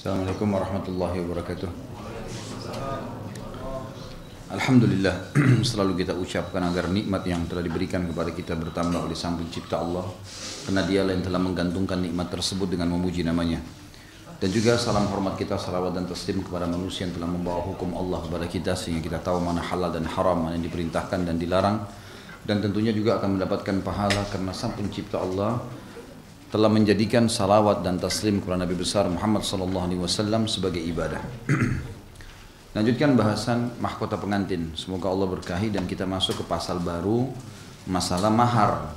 Assalamualaikum warahmatullahi wabarakatuh. Alhamdulillah, selalu kita ucapkan agar nikmat yang telah diberikan kepada kita bertambah oleh Sang Pencipta Allah, karena Dialah yang telah menggantungkan nikmat tersebut dengan memuji namanya. Dan juga salam hormat kita, salawat dan taslim kepada manusia yang telah membawa hukum Allah kepada kita, sehingga kita tahu mana halal dan haram, mana yang diperintahkan dan dilarang. Dan tentunya juga akan mendapatkan pahala karena Sang Pencipta Allah telah menjadikan salawat dan taslim kepada Nabi besar Muhammad SAW sebagai ibadah. Lanjutkan bahasan mahkota pengantin. Semoga Allah berkahi dan kita masuk ke pasal baru, masalah mahar.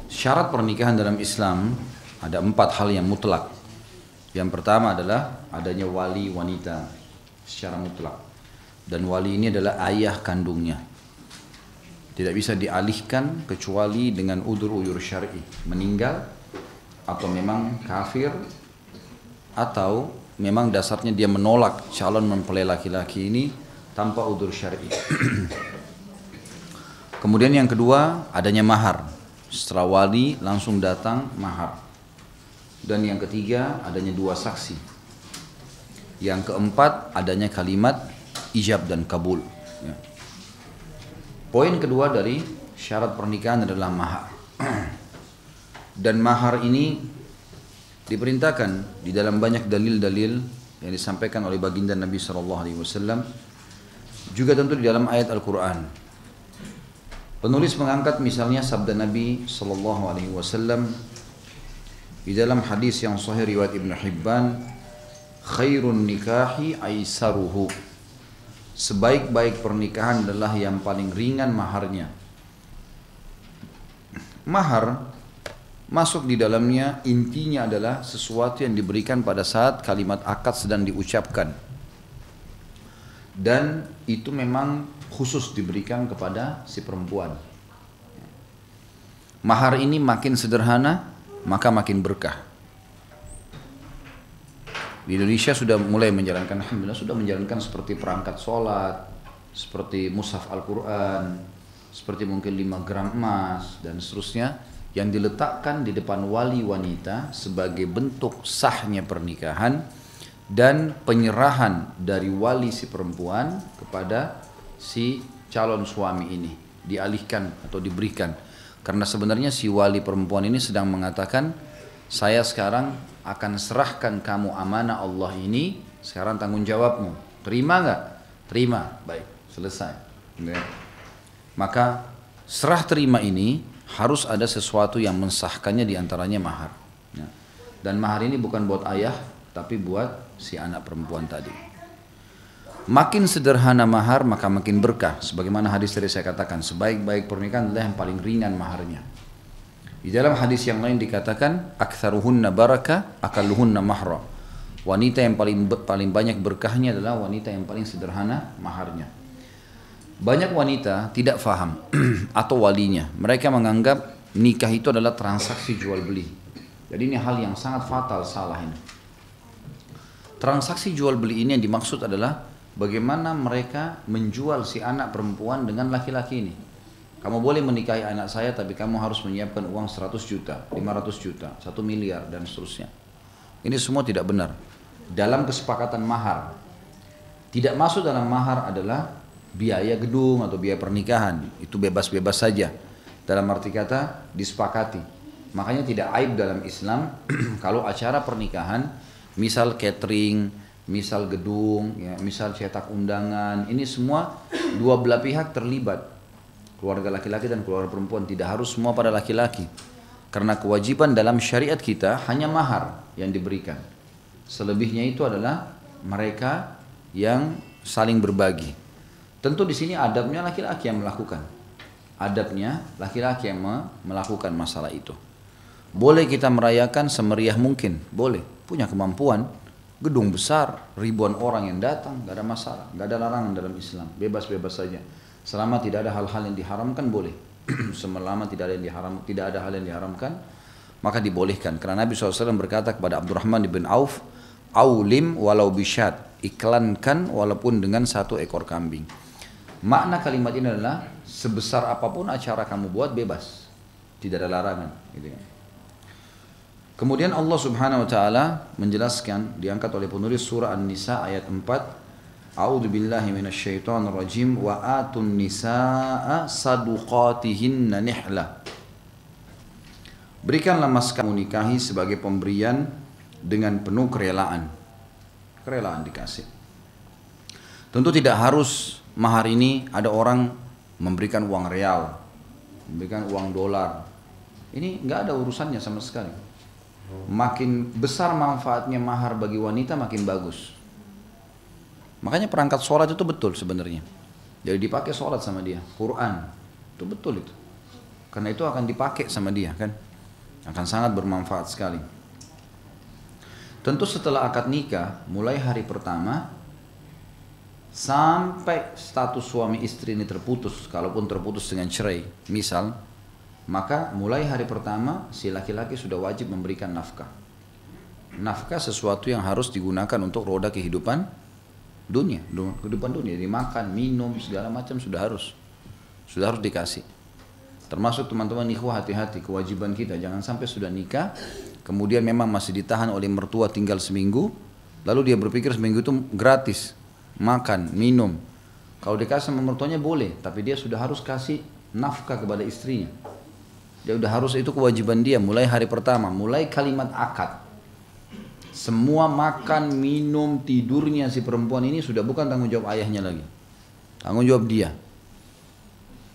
Syarat pernikahan dalam Islam ada 4 hal yang mutlak. Yang pertama adalah adanya wali wanita secara mutlak. Dan wali ini adalah ayah kandungnya. Tidak bisa dialihkan kecuali dengan udzur-udzur syar'i, meninggal atau memang kafir atau memang dasarnya dia menolak calon mempelai laki-laki ini tanpa udzur syar'i. Kemudian yang kedua adanya mahar. Setelah wali langsung datang mahar. Dan yang ketiga adanya 2 saksi. Yang keempat adanya kalimat ijab dan kabul. Ya. Poin kedua dari syarat pernikahan adalah mahar. Dan mahar ini diperintahkan di dalam banyak dalil-dalil yang disampaikan oleh baginda Nabi SAW, juga tentu di dalam ayat Al-Quran. Penulis mengangkat misalnya sabda Nabi SAW di dalam hadis yang sahih riwayat Ibnu Hibban, khairun nikahi aisaruhu. Sebaik-baik pernikahan adalah yang paling ringan maharnya. Mahar masuk di dalamnya, intinya adalah sesuatu yang diberikan pada saat kalimat akad sedang diucapkan. Dan itu memang khusus diberikan kepada si perempuan. Mahar ini makin sederhana, maka makin berkah. Di Indonesia sudah mulai menjalankan, alhamdulillah sudah menjalankan seperti perangkat sholat, seperti mushaf Al-Quran, seperti mungkin 5 gram emas dan seterusnya, yang diletakkan di depan wali wanita sebagai bentuk sahnya pernikahan dan penyerahan dari wali si perempuan kepada si calon suami ini, dialihkan atau diberikan. Karena sebenarnya si wali perempuan ini sedang mengatakan, saya sekarang akan serahkan kamu amanah Allah ini, sekarang tanggung jawabmu. Terima nggak? Terima. Baik, selesai. Maka serah terima ini harus ada sesuatu yang mensahkannya, diantaranya mahar. Dan mahar ini bukan buat ayah, tapi buat si anak perempuan tadi. Makin sederhana mahar, maka makin berkah. Sebagaimana hadis tadi saya katakan, sebaik-baik pernikahan adalah yang paling ringan maharnya. Di dalam hadis yang lain dikatakan, aktsaruhunna barakah, akalluhunna mahra. Wanita yang paling banyak berkahnya adalah wanita yang paling sederhana maharnya. Banyak wanita tidak faham atau walinya, mereka menganggap nikah itu adalah transaksi jual beli. Jadi ini hal yang sangat fatal, salah ini. Transaksi jual beli ini yang dimaksud adalah bagaimana mereka menjual si anak perempuan dengan laki-laki ini. Kamu boleh menikahi anak saya, tapi kamu harus menyiapkan uang 100 juta, 500 juta, 1 miliar dan seterusnya. Ini semua tidak benar. Dalam kesepakatan mahar, tidak masuk dalam mahar adalah biaya gedung atau biaya pernikahan. Itu bebas-bebas saja. Dalam arti kata disepakati. Makanya tidak aib dalam Islam kalau acara pernikahan, misal catering, misal gedung, ya, misal cetak undangan, ini semua dua belah pihak terlibat. Keluarga laki-laki dan keluarga perempuan, tidak harus semua pada laki-laki. Karena kewajiban dalam syariat kita hanya mahar yang diberikan. Selebihnya itu adalah mereka yang saling berbagi. Tentu di sini adabnya laki-laki yang melakukan. Adabnya laki-laki yang melakukan masalah itu. Boleh kita merayakan semeriah mungkin, boleh. Punya kemampuan, gedung besar, ribuan orang yang datang, gak ada masalah, gak ada larangan dalam Islam, bebas-bebas saja. Selama tidak ada hal-hal yang diharamkan boleh. Selama tidak ada hal yang diharamkan, maka dibolehkan. Karena Nabi SAW berkata kepada Abdurrahman bin Auf, aulim walau bisyat, iklankan walaupun dengan 1 ekor kambing. Makna kalimat ini adalah sebesar apapun acara kamu buat bebas, tidak ada larangan. Gitu. Kemudian Allah Subhanahu wa taala menjelaskan, diangkat oleh penulis surah An-Nisa ayat 4, A'udzu billahi minasyaitonir rajim wa atun nisaa saduqatihinna nihla. Berikanlah mas kamu nikahi sebagai pemberian dengan penuh kerelaan. Kerelaan dikasih. Tentu tidak harus mahar ini ada orang memberikan uang real, memberikan uang dolar. Ini nggak ada urusannya sama sekali. Makin besar manfaatnya mahar bagi wanita makin bagus. Makanya perangkat sholat itu betul sebenarnya. Jadi dipakai sholat sama dia, Quran itu betul itu. Karena itu akan dipakai sama dia kan, akan sangat bermanfaat sekali. Tentu setelah akad nikah, mulai hari pertama sampai status suami istri ini terputus, kalaupun terputus dengan cerai, misal. Maka mulai hari pertama si laki-laki sudah wajib memberikan nafkah. Nafkah sesuatu yang harus digunakan untuk roda kehidupan dunia. Kehidupan dunia, dimakan, minum, segala macam sudah harus dikasih. Termasuk teman-teman ikhwah, hati-hati, kewajiban kita jangan sampai sudah nikah, kemudian memang masih ditahan oleh mertua tinggal seminggu, lalu dia berpikir seminggu itu gratis, makan, minum. Kalau dikasih sama mertuanya boleh, tapi dia sudah harus kasih nafkah kepada istrinya. Dia udah harus, itu kewajiban dia mulai hari pertama, mulai kalimat akad. Semua makan, minum, tidurnya si perempuan ini sudah bukan tanggung jawab ayahnya lagi. Tanggung jawab dia.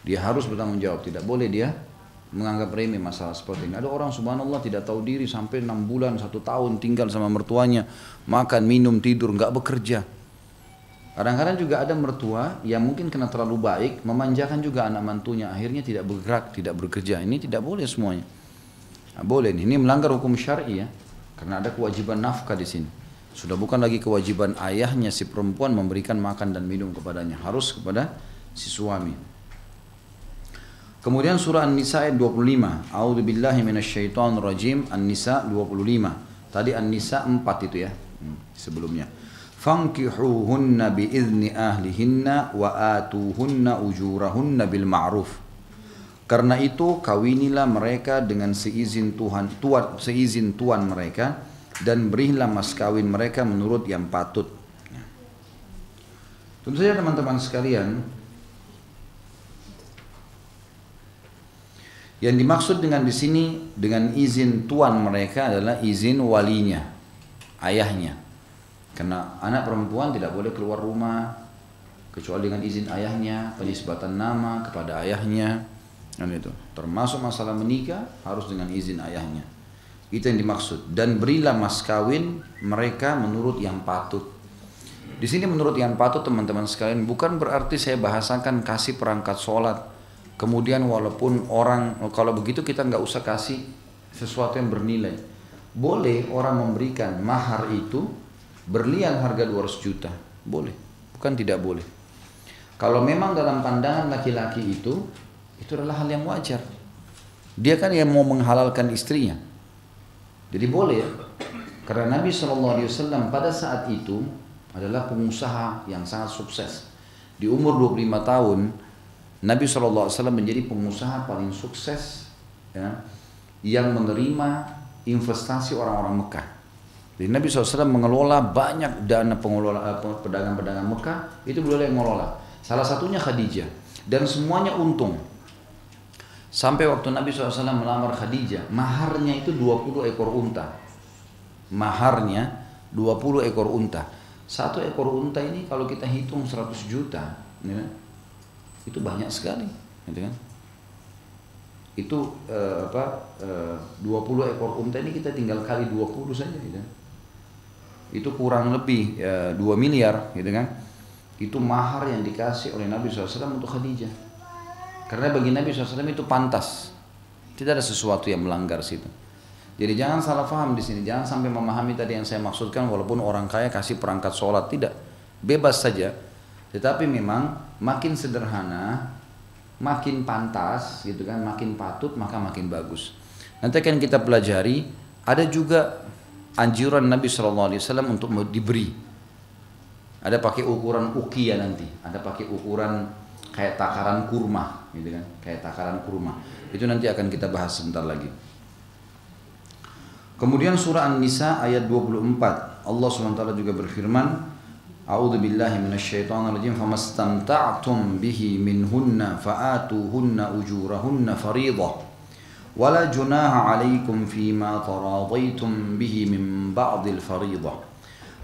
Dia harus bertanggung jawab, tidak boleh dia menganggap remeh masalah seperti ini. Ada orang subhanallah tidak tahu diri sampai 6 bulan, 1 tahun tinggal sama mertuanya, makan, minum, tidur, nggak bekerja. Kadang-kadang juga ada mertua yang mungkin kena terlalu baik, memanjakan juga anak mantunya, akhirnya tidak bergerak, tidak bekerja. Ini tidak boleh semuanya. Nah, boleh, ini melanggar hukum syar'i ya, karena ada kewajiban nafkah di sini. Sudah bukan lagi kewajiban ayahnya si perempuan memberikan makan dan minum kepadanya, harus kepada si suami. Kemudian surah An-Nisa ayat 25, A'udzu billahi minasyaitonir rajim, An-Nisa 25. Tadi An-Nisa 4 itu ya, sebelumnya. Fankihuhunna biizni ahlihinna wa atuhunna ujurahunna bil ma'ruf. Karena itu kawinilah mereka dengan seizin tuan mereka dan berilah mas kawin mereka menurut yang patut. Tentu saja teman-teman sekalian, yang dimaksud dengan di sini dengan izin tuan mereka adalah izin walinya, ayahnya. Karena anak perempuan tidak boleh keluar rumah kecuali dengan izin ayahnya, penisbatan nama kepada ayahnya, dan itu termasuk masalah menikah harus dengan izin ayahnya. Itu yang dimaksud. Dan berilah mas kawin mereka menurut yang patut. Di sini menurut yang patut teman-teman sekalian bukan berarti saya bahasakan kasih perangkat sholat. Kemudian walaupun orang kalau begitu kita nggak usah kasih sesuatu yang bernilai. Boleh orang memberikan mahar itu berlian harga 200 juta, boleh, bukan tidak boleh. Kalau memang dalam pandangan laki-laki itu adalah hal yang wajar. Dia kan yang mau menghalalkan istrinya, jadi boleh ya. Karena Nabi SAW pada saat itu adalah pengusaha yang sangat sukses. Di umur 25 tahun, Nabi SAW menjadi pengusaha paling sukses ya, yang menerima investasi orang-orang Mekah. Jadi Nabi SAW mengelola banyak dana pedagang-pedagang Mekah, itu beliau yang mengelola. Salah satunya Khadijah, dan semuanya untung. Sampai waktu Nabi SAW melamar Khadijah, maharnya itu 20 ekor unta. Maharnya 20 ekor unta. Satu ekor unta ini kalau kita hitung 100 juta, ya, itu banyak sekali, gitu kan? Itu 20 ekor unta ini kita tinggal kali 20 saja, gitu. Itu kurang lebih 2 miliar, gitu kan? Itu mahar yang dikasih oleh Nabi SAW untuk Khadijah. Karena bagi Nabi SAW itu pantas, tidak ada sesuatu yang melanggar situ. Jadi jangan salah paham di sini, jangan sampai memahami tadi yang saya maksudkan. Walaupun orang kaya kasih perangkat sholat, tidak, bebas saja. Tetapi memang makin sederhana, makin pantas, gitu kan? Makin patut, maka makin bagus. Nanti akan kita pelajari. Ada juga anjuran Nabi SAW untuk diberi. Ada pakai ukuran ukiah nanti, ada pakai ukuran kayak takaran kurma, gitu kan? Kayak takaran kurma. Itu nanti akan kita bahas sebentar lagi. Kemudian surah An-Nisa ayat 24, Allah SWT juga berfirman, A'udzu billahi minasyaitonir rajim, famastamta'tum bihi minhunna fa'atuhunna ujurahunna fariidah wala junaha 'alaikum fima taradaitum bihi min ba'dil fariidah.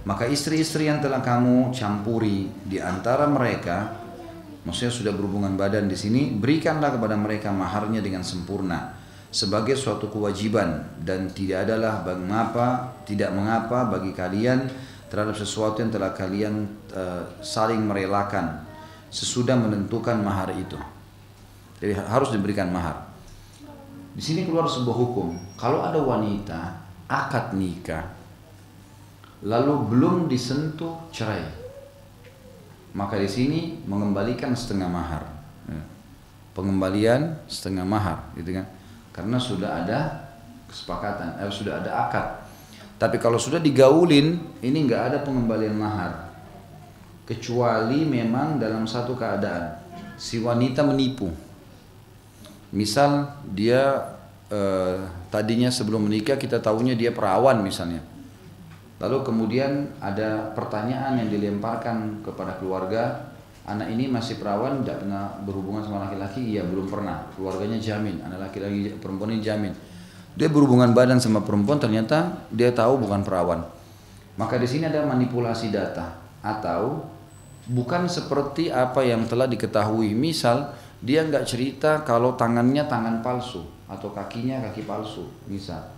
Maka istri-istri yang telah kamu campuri di antara mereka, maksudnya sudah berhubungan badan di sini, berikanlah kepada mereka maharnya dengan sempurna sebagai suatu kewajiban, dan tidak mengapa bagi kalian terhadap sesuatu yang telah kalian saling merelakan sesudah menentukan mahar itu. Jadi harus diberikan mahar. Di sini keluar sebuah hukum, kalau ada wanita akad nikah lalu belum disentuh cerai, maka di sini mengembalikan setengah mahar. Pengembalian setengah mahar, gitu kan? Karena sudah ada kesepakatan, sudah ada akad. Tapi kalau sudah digaulin, ini nggak ada pengembalian mahar, kecuali memang dalam satu keadaan si wanita menipu. Misal dia tadinya sebelum menikah kita tahunya dia perawan misalnya, lalu kemudian ada pertanyaan yang dilemparkan kepada keluarga, anak ini masih perawan, tidak pernah berhubungan sama laki-laki? Iya, belum pernah. Keluarganya jamin, anak laki-laki perempuan ini jamin. Dia berhubungan badan sama perempuan, ternyata dia tahu bukan perawan. Maka di sini ada manipulasi data, atau bukan seperti apa yang telah diketahui. Misal dia nggak cerita kalau tangannya tangan palsu atau kakinya kaki palsu. Misal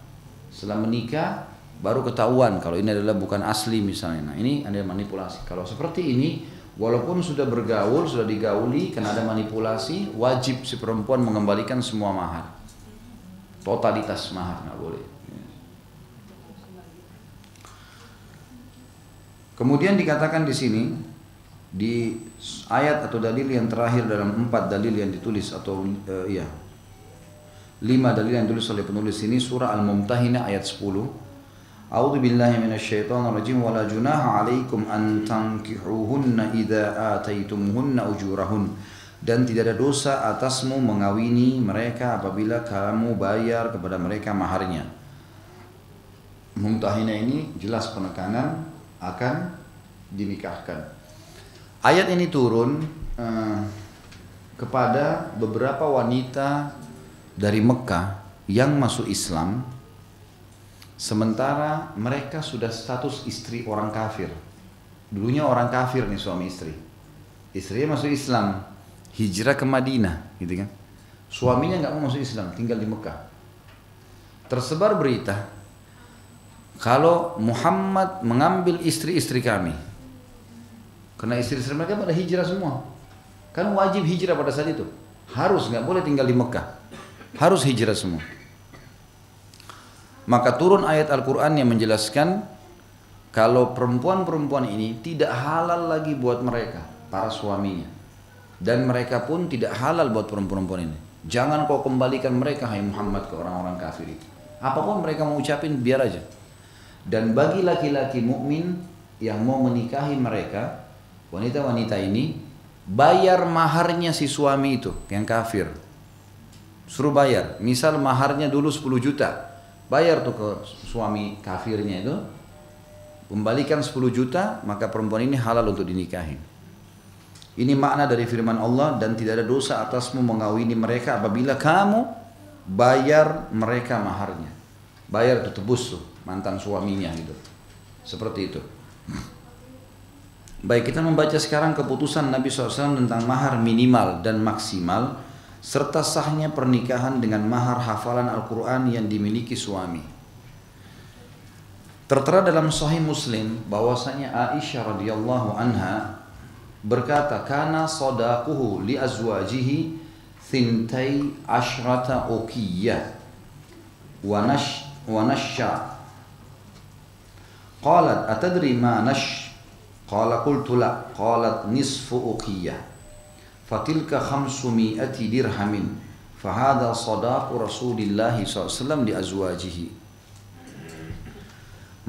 setelah menikah baru ketahuan kalau ini adalah bukan asli misalnya. Nah, ini ada manipulasi. Kalau seperti ini, walaupun sudah bergaul, sudah digauli, karena ada manipulasi, wajib si perempuan mengembalikan semua mahar, totalitas mahar, nggak boleh. Kemudian dikatakan di sini, di ayat atau dalil yang terakhir dalam 4 dalil yang ditulis atau 5 dalil yang ditulis oleh penulis ini, surah Al-Mumtahinah ayat 10. A'udzu billahi minasyaitonir rajim, wala junaha 'alaikum an tankihuhunna idza ataitumuhunna ujurahun. Dan tidak ada dosa atasmu mengawini mereka apabila kamu bayar kepada mereka maharnya. Mumtahinah ini jelas penekanan akan dinikahkan. Ayat ini turun kepada beberapa wanita dari Mekah yang masuk Islam, sementara mereka sudah status istri orang kafir. Dulunya orang kafir nih suami istri. Istrinya masuk Islam, hijrah ke Madinah, gitu kan. Suaminya nggak mau masuk Islam, tinggal di Mekah. Tersebar berita kalau Muhammad mengambil istri-istri kami, karena istri-istri mereka pada hijrah semua. Kan wajib hijrah pada saat itu, harus, nggak boleh tinggal di Mekah, harus hijrah semua. Maka turun ayat Al-Quran yang menjelaskan kalau perempuan-perempuan ini tidak halal lagi buat mereka, para suaminya. Dan mereka pun tidak halal buat perempuan-perempuan ini. Jangan kau kembalikan mereka, hai Muhammad, ke orang-orang kafir itu. Apapun mereka mau ucapin, biar aja. Dan bagi laki-laki mukmin yang mau menikahi mereka, wanita-wanita ini, bayar maharnya si suami itu, yang kafir. Suruh bayar. Misal maharnya dulu 10 juta. Bayar tuh ke suami kafirnya itu, kembalikan 10 juta, maka perempuan ini halal untuk dinikahi. Ini makna dari firman Allah, dan tidak ada dosa atasmu mengawini mereka apabila kamu bayar mereka maharnya. Bayar itu tebus tuh mantan suaminya gitu. Seperti itu. Baik, kita membaca sekarang keputusan Nabi SAW tentang mahar minimal dan maksimal, serta sahnya pernikahan dengan mahar hafalan Al-Quran yang dimiliki suami. Tertera dalam Sahih Muslim bahwasanya Aisyah radhiyallahu anha berkata, kana sadaquhu li azwajihi thintai ashrata uqiyah wa nashya. Qalat atadri ma nash? Qala qultu la. Qalat nisfu uqiyah. Fatilka 500 dirhamin. Fahada sadaqu Rasulillah SAW di azwajihi.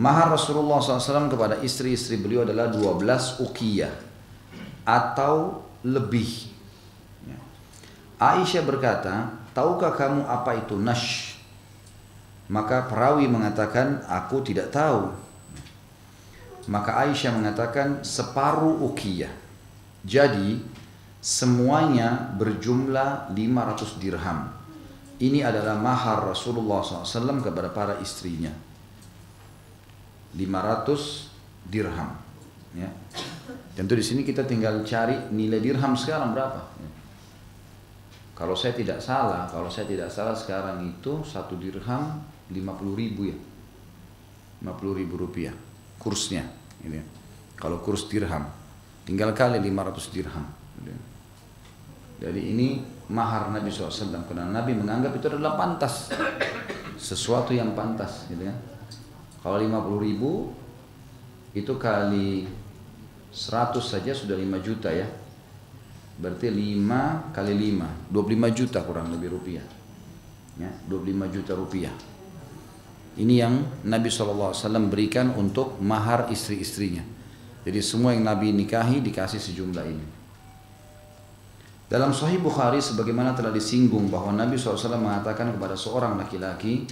Mahar Rasulullah SAW kepada istri-istri beliau adalah 12 uqiyah atau lebih. Aisyah berkata, tahukah kamu apa itu nash? Maka perawi mengatakan, aku tidak tahu. Maka Aisyah mengatakan, separuh uqiyah. Jadi semuanya berjumlah 500 dirham. Ini adalah mahar Rasulullah SAW kepada para istrinya. 500 dirham. Ya. Tentu di sini kita tinggal cari nilai dirham sekarang berapa. Kalau saya tidak salah sekarang itu 1 dirham 50.000 ya. 50.000 rupiah kursnya. Gitu ya. Kalau kurs dirham tinggal kali 500 dirham. Gitu ya. Jadi ini mahar Nabi SAW karena Nabi menganggap itu adalah pantas, sesuatu yang pantas. Gitu ya. Kalau 50.000 itu kali 100 saja sudah 5 juta ya. Berarti 5 kali 5 25 juta kurang lebih rupiah ya, 25 juta rupiah. Ini yang Nabi SAW berikan untuk mahar istri-istrinya. Jadi semua yang Nabi nikahi dikasih sejumlah ini. Dalam Sahih Bukhari sebagaimana telah disinggung bahwa Nabi SAW mengatakan kepada seorang laki-laki,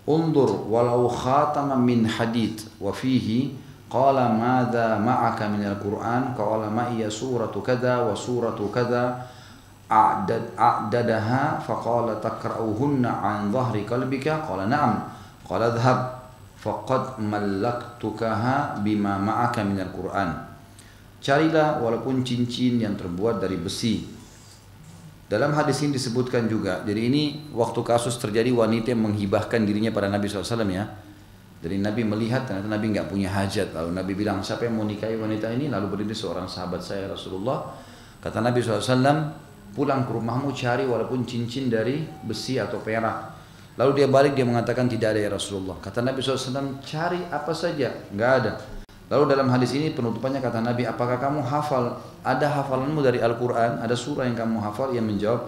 undur walau khataman min hadid wa fihi qala madza ma'aka min al-Qur'an qala ma'iya suratu kada wa suratu kada a'dadaha faqala taqra'uhunna 'an dhahri qalbika qala na'am qala dhhab faqad mallaktukaha bima ma'aka min al-Qur'an. Carilah walaupun cincin yang terbuat dari besi. Dalam hadis ini disebutkan juga, jadi ini waktu kasus terjadi wanita yang menghibahkan dirinya pada Nabi SAW ya. Jadi Nabi melihat ternyata Nabi nggak punya hajat. Lalu Nabi bilang, siapa yang mau nikahi wanita ini? Lalu berdiri seorang sahabat saya Rasulullah. Kata Nabi SAW, pulang ke rumahmu cari walaupun cincin dari besi atau perak. Lalu dia balik, dia mengatakan tidak ada ya Rasulullah. Kata Nabi SAW, cari apa saja, nggak ada. Lalu dalam hadis ini penutupannya kata Nabi, apakah kamu hafal, ada hafalanmu dari Al-Quran, ada surah yang kamu hafal? Yang menjawab,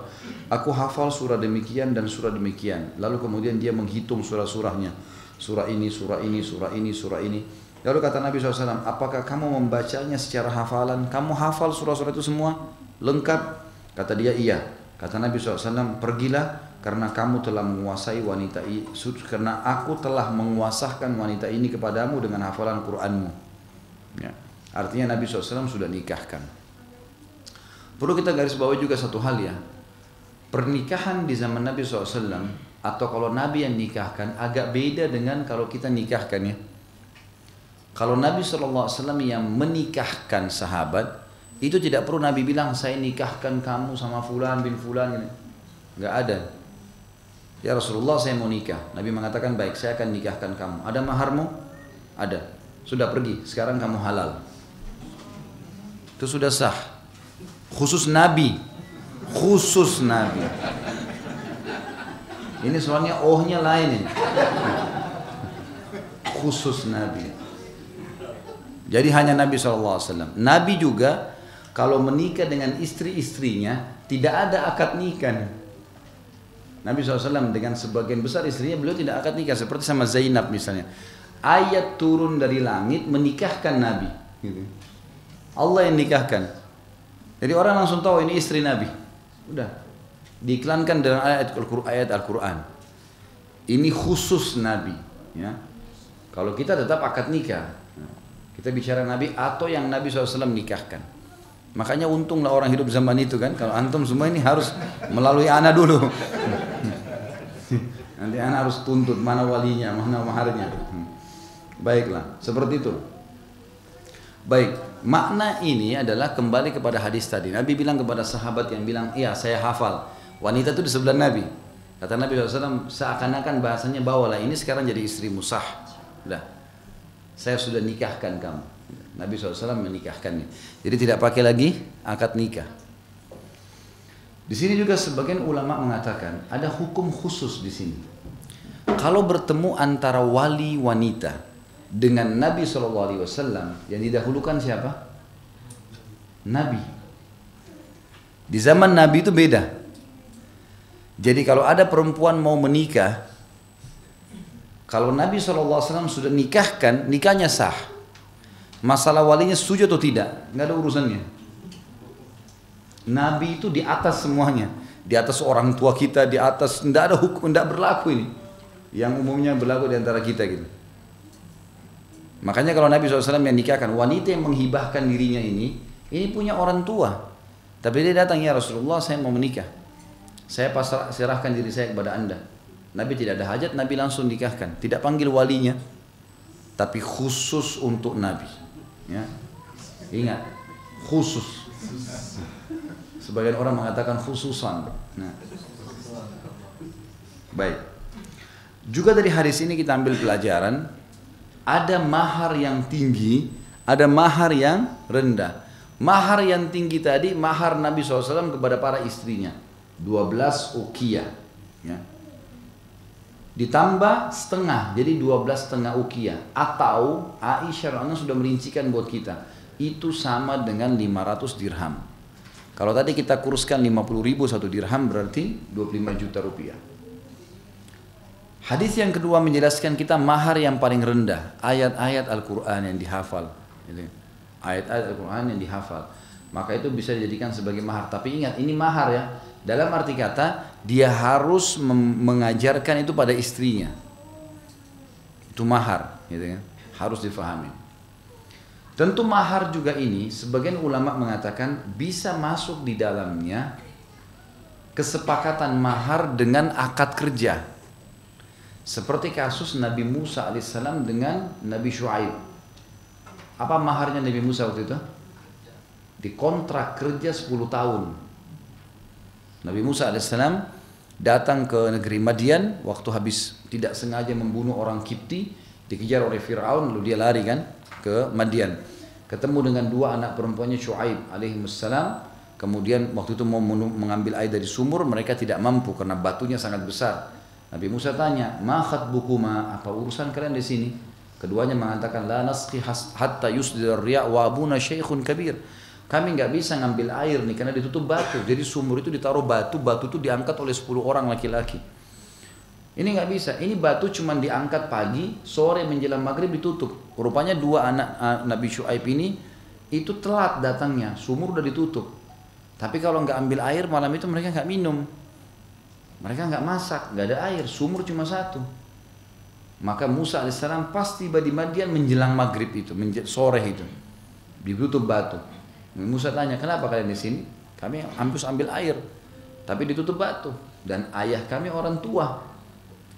aku hafal surah demikian dan surah demikian. Lalu kemudian dia menghitung surah-surahnya, surah ini, surah ini, surah ini, surah ini. Lalu kata Nabi SAW, apakah kamu membacanya secara hafalan? Kamu hafal surah-surah itu semua lengkap? Kata dia, iya. Kata Nabi SAW, pergilah karena kamu telah menguasai wanita ini, karena aku telah menguasahkan wanita ini kepadamu dengan hafalan Qur'anmu. Ya. Artinya Nabi SAW sudah nikahkan. Perlu kita garis bawahi juga satu hal ya, pernikahan di zaman Nabi SAW atau kalau Nabi yang nikahkan agak beda dengan kalau kita nikahkan ya. Kalau Nabi SAW yang menikahkan sahabat, itu tidak perlu Nabi bilang saya nikahkan kamu sama fulan bin fulan, nggak ada. Ya Rasulullah saya mau nikah. Nabi mengatakan baik saya akan nikahkan kamu. Ada maharmu? Ada. Sudah pergi, sekarang kamu halal. Itu sudah sah. Khusus Nabi. Khusus Nabi. Ini soalnya ohnya lain ini. Khusus Nabi. Jadi hanya Nabi SAW. Nabi juga kalau menikah dengan istri-istrinya tidak ada akad nikah. Nabi SAW dengan sebagian besar istrinya beliau tidak akad nikah. Seperti sama Zainab misalnya. Ayat turun dari langit menikahkan Nabi. Allah yang nikahkan. Jadi orang langsung tahu ini istri Nabi. Udah. Diiklankan dalam ayat Al-Quran. Ini khusus Nabi. Ya. Kalau kita tetap akad nikah. Kita bicara Nabi atau yang Nabi SAW nikahkan. Makanya untunglah orang hidup zaman itu kan. Kalau antum semua ini harus melalui ana dulu. Nanti ana harus tuntut mana walinya, mana maharnya. Baiklah, seperti itu. Baik, makna ini adalah kembali kepada hadis tadi. Nabi bilang kepada sahabat yang bilang, iya saya hafal. Wanita itu di sebelah Nabi. Kata Nabi SAW, seakan-akan bahasanya bawalah ini sekarang jadi istrimu sah. Udah, saya sudah nikahkan kamu. Nabi SAW menikahkannya. Jadi tidak pakai lagi akad nikah. Di sini juga sebagian ulama mengatakan ada hukum khusus di sini. Kalau bertemu antara wali wanita dengan Nabi SAW, yang didahulukan siapa? Nabi. Di zaman Nabi itu beda. Jadi kalau ada perempuan mau menikah, kalau Nabi SAW sudah nikahkan, nikahnya sah. Masalah walinya setuju atau tidak, nggak ada urusannya. Nabi itu di atas semuanya, di atas orang tua kita, di atas, tidak ada hukum, tidak berlaku ini. yang umumnya berlaku di antara kita gitu. Makanya kalau Nabi SAW yang nikahkan, wanita yang menghibahkan dirinya ini punya orang tua. Tapi dia datang, ya Rasulullah saya mau menikah. Saya serahkan diri saya kepada anda. Nabi tidak ada hajat, Nabi langsung nikahkan. Tidak panggil walinya, tapi khusus untuk Nabi. Ya. Ingat, khusus. Sebagian orang mengatakan khususan. Nah. Baik. Juga dari hadis ini kita ambil pelajaran, ada mahar yang tinggi, ada mahar yang rendah. Mahar yang tinggi tadi, mahar Nabi SAW kepada para istrinya. 12 uqiyah. Ya. Ditambah setengah, jadi 12,5 uqiyah. Atau Aisyah sudah merincikan buat kita. Itu sama dengan 500 dirham. Kalau tadi kita kuruskan 50.000 satu dirham berarti 25 juta rupiah. Hadis yang kedua menjelaskan kita mahar yang paling rendah, ayat-ayat Al-Quran yang dihafal. Ayat-ayat Al-Quran yang dihafal. Maka itu bisa dijadikan sebagai mahar. Tapi ingat, ini mahar ya. Dalam arti kata, dia harus mengajarkan itu pada istrinya. Itu mahar, gitu kan? Harus difahami. Tentu mahar juga ini, sebagian ulama mengatakan bisa masuk di dalamnya kesepakatan mahar dengan akad kerja. Seperti kasus Nabi Musa alaihissalam dengan Nabi Shu'aib. Apa maharnya Nabi Musa waktu itu? Dikontrak kerja 10 tahun. Nabi Musa alaihissalam datang ke negeri Madian waktu habis tidak sengaja membunuh orang Kipti, dikejar oleh Fir'aun, lalu dia lari kan ke Madian. Ketemu dengan dua anak perempuannya Shu'aib alaihissalam. Kemudian waktu itu mau mengambil air dari sumur, mereka tidak mampu karena batunya sangat besar. Nabi Musa tanya, "Ma khatbukuma? Apa urusan kalian di sini?" Keduanya mengatakan, "La nasqi hatta yusdir riya wa abuna syaikhun kabir." Kami nggak bisa ngambil air nih karena ditutup batu. Jadi sumur itu ditaruh batu, batu itu diangkat oleh 10 orang laki-laki. Ini nggak bisa. Ini batu cuma diangkat pagi, sore menjelang maghrib ditutup. Rupanya dua anak Nabi Shu'aib ini itu telat datangnya, sumur udah ditutup. Tapi kalau nggak ambil air malam itu mereka nggak minum. Mereka nggak masak, nggak ada air, sumur cuma satu. Maka Musa alaihissalam pas tiba di Madian menjelang maghrib itu, sore itu, ditutup batu. Musa tanya, kenapa kalian di sini? Kami harus ambil air, tapi ditutup batu. Dan ayah kami orang tua.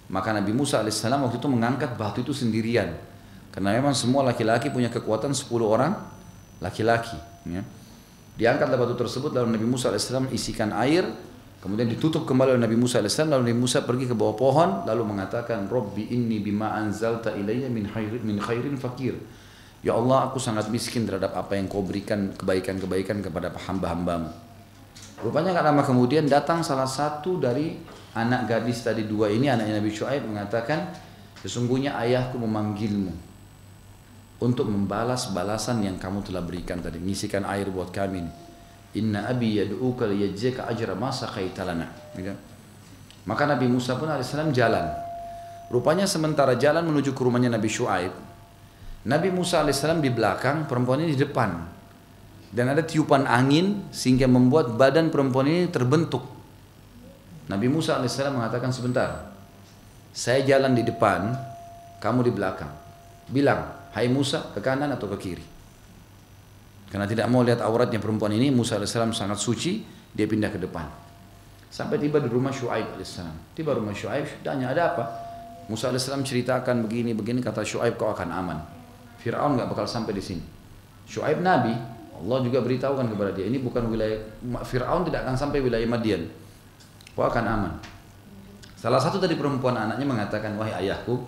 Maka Nabi Musa alaihissalam waktu itu mengangkat batu itu sendirian, karena memang semua laki-laki punya kekuatan 10 orang laki-laki. Ya. Diangkatlah batu tersebut, lalu Nabi Musa alaihissalam isikan air. Kemudian ditutup kembali oleh Nabi Musa AS. Lalu Nabi Musa pergi ke bawah pohon, lalu mengatakan, Rabbi inni bima anzalta ilayya min khairin fakir. Ya Allah, aku sangat miskin terhadap apa yang kau berikan kebaikan-kebaikan kepada hamba-hambamu. Rupanya gak lama kemudian datang salah satu dari anak gadis tadi dua ini, anaknya Nabi Shu'aib, mengatakan, sesungguhnya ayahku memanggilmu untuk membalas balasan yang kamu telah berikan tadi, ngisikan air buat kami ini. Inna abi yad'uka liyajzika ajra ma saqaita lana. Maka Nabi Musa pun alaihissalam jalan. Rupanya sementara jalan menuju ke rumahnya Nabi Shu'aib, Nabi Musa alaihissalam di belakang, perempuan ini di depan. Dan ada tiupan angin sehingga membuat badan perempuan ini terbentuk. Nabi Musa alaihissalam mengatakan, sebentar, saya jalan di depan, kamu di belakang. Bilang, hai Musa, ke kanan atau ke kiri? Karena tidak mau lihat auratnya perempuan ini, Musa AS sangat suci, dia pindah ke depan. Sampai tiba di rumah Shu'aib AS. Tiba rumah Shu'aib, tanya ada apa? Musa AS ceritakan begini, kata Shu'aib, kau akan aman. Fir'aun gak bakal sampai di sini. Shu'aib Nabi, Allah juga beritahukan kepada dia, ini bukan wilayah, Fir'aun tidak akan sampai wilayah Madian. Kau akan aman. Salah satu dari perempuan anaknya mengatakan, wahai ayahku,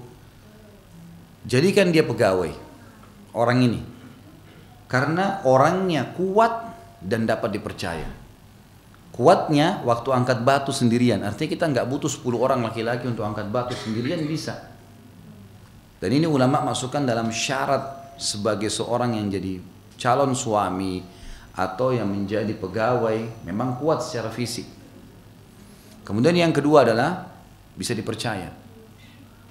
jadikan dia pegawai, orang ini. Karena orangnya kuat dan dapat dipercaya. Kuatnya waktu angkat batu sendirian. Artinya kita nggak butuh 10 orang laki-laki untuk angkat batu sendirian, bisa. Dan ini ulama masukkan dalam syarat sebagai seorang yang jadi calon suami atau yang menjadi pegawai, memang kuat secara fisik. Kemudian yang kedua adalah bisa dipercaya.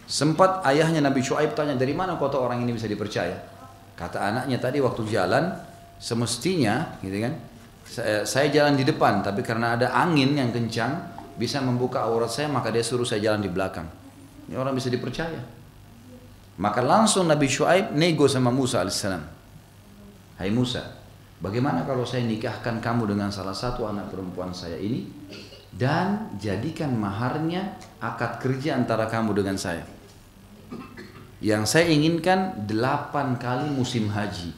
Sempat ayahnya Nabi Shu'aib tanya, dari mana kau tahu orang ini bisa dipercaya? Kata anaknya tadi waktu jalan, semestinya gitu kan, saya jalan di depan, tapi karena ada angin yang kencang bisa membuka aurat saya, maka dia suruh saya jalan di belakang. Ini orang bisa dipercaya. Maka langsung Nabi Syuaib nego sama Musa alaihissalam. Hai Musa, bagaimana kalau saya nikahkan kamu dengan salah satu anak perempuan saya ini dan jadikan maharnya akad kerja antara kamu dengan saya. Yang saya inginkan 8 kali musim haji,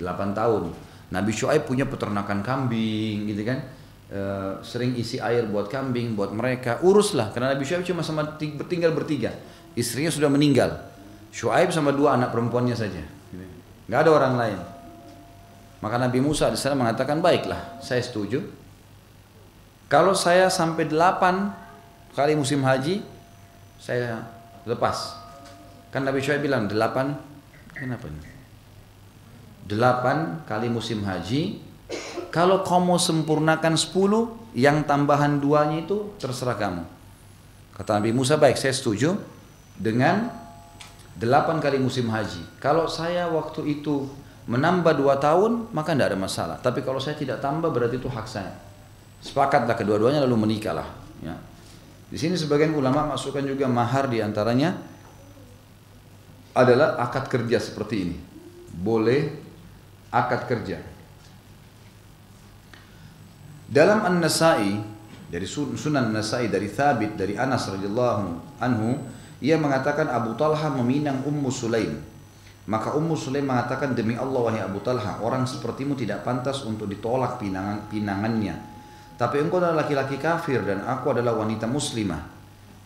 8 tahun. Nabi Syuaib punya peternakan kambing gitu kan, sering isi air buat kambing, buat mereka, uruslah. Karena Nabi Syuaib cuma tinggal bertiga, istrinya sudah meninggal. Syuaib sama 2 anak perempuannya saja, nggak ada orang lain. Maka Nabi Musa AS mengatakan, baiklah, saya setuju. Kalau saya sampai 8 kali musim haji, saya lepas. Kan Nabi Syuaib bilang 8, kenapa ini? 8 kali musim haji. Kalau kamu sempurnakan 10, yang tambahan 2-nya itu terserah kamu. Kata Nabi Musa, baik, saya setuju dengan 8 kali musim haji. Kalau saya waktu itu menambah 2 tahun, maka tidak ada masalah. Tapi kalau saya tidak tambah, berarti itu hak saya. Sepakatlah kedua-duanya lalu menikahlah. Ya. Di sini sebagian ulama masukkan juga mahar, diantaranya adalah akad kerja seperti ini. Boleh akad kerja. Dalam An-Nasai, dari Sunan An-Nasai, dari Thabit, dari Anas radhiyallahu anhu, ia mengatakan Abu Talha meminang Ummu Sulaim. Maka Ummu Sulaim mengatakan, demi Allah wahai Abu Talha, orang sepertimu tidak pantas untuk ditolak pinangannya. Tapi engkau adalah laki-laki kafir dan aku adalah wanita muslimah.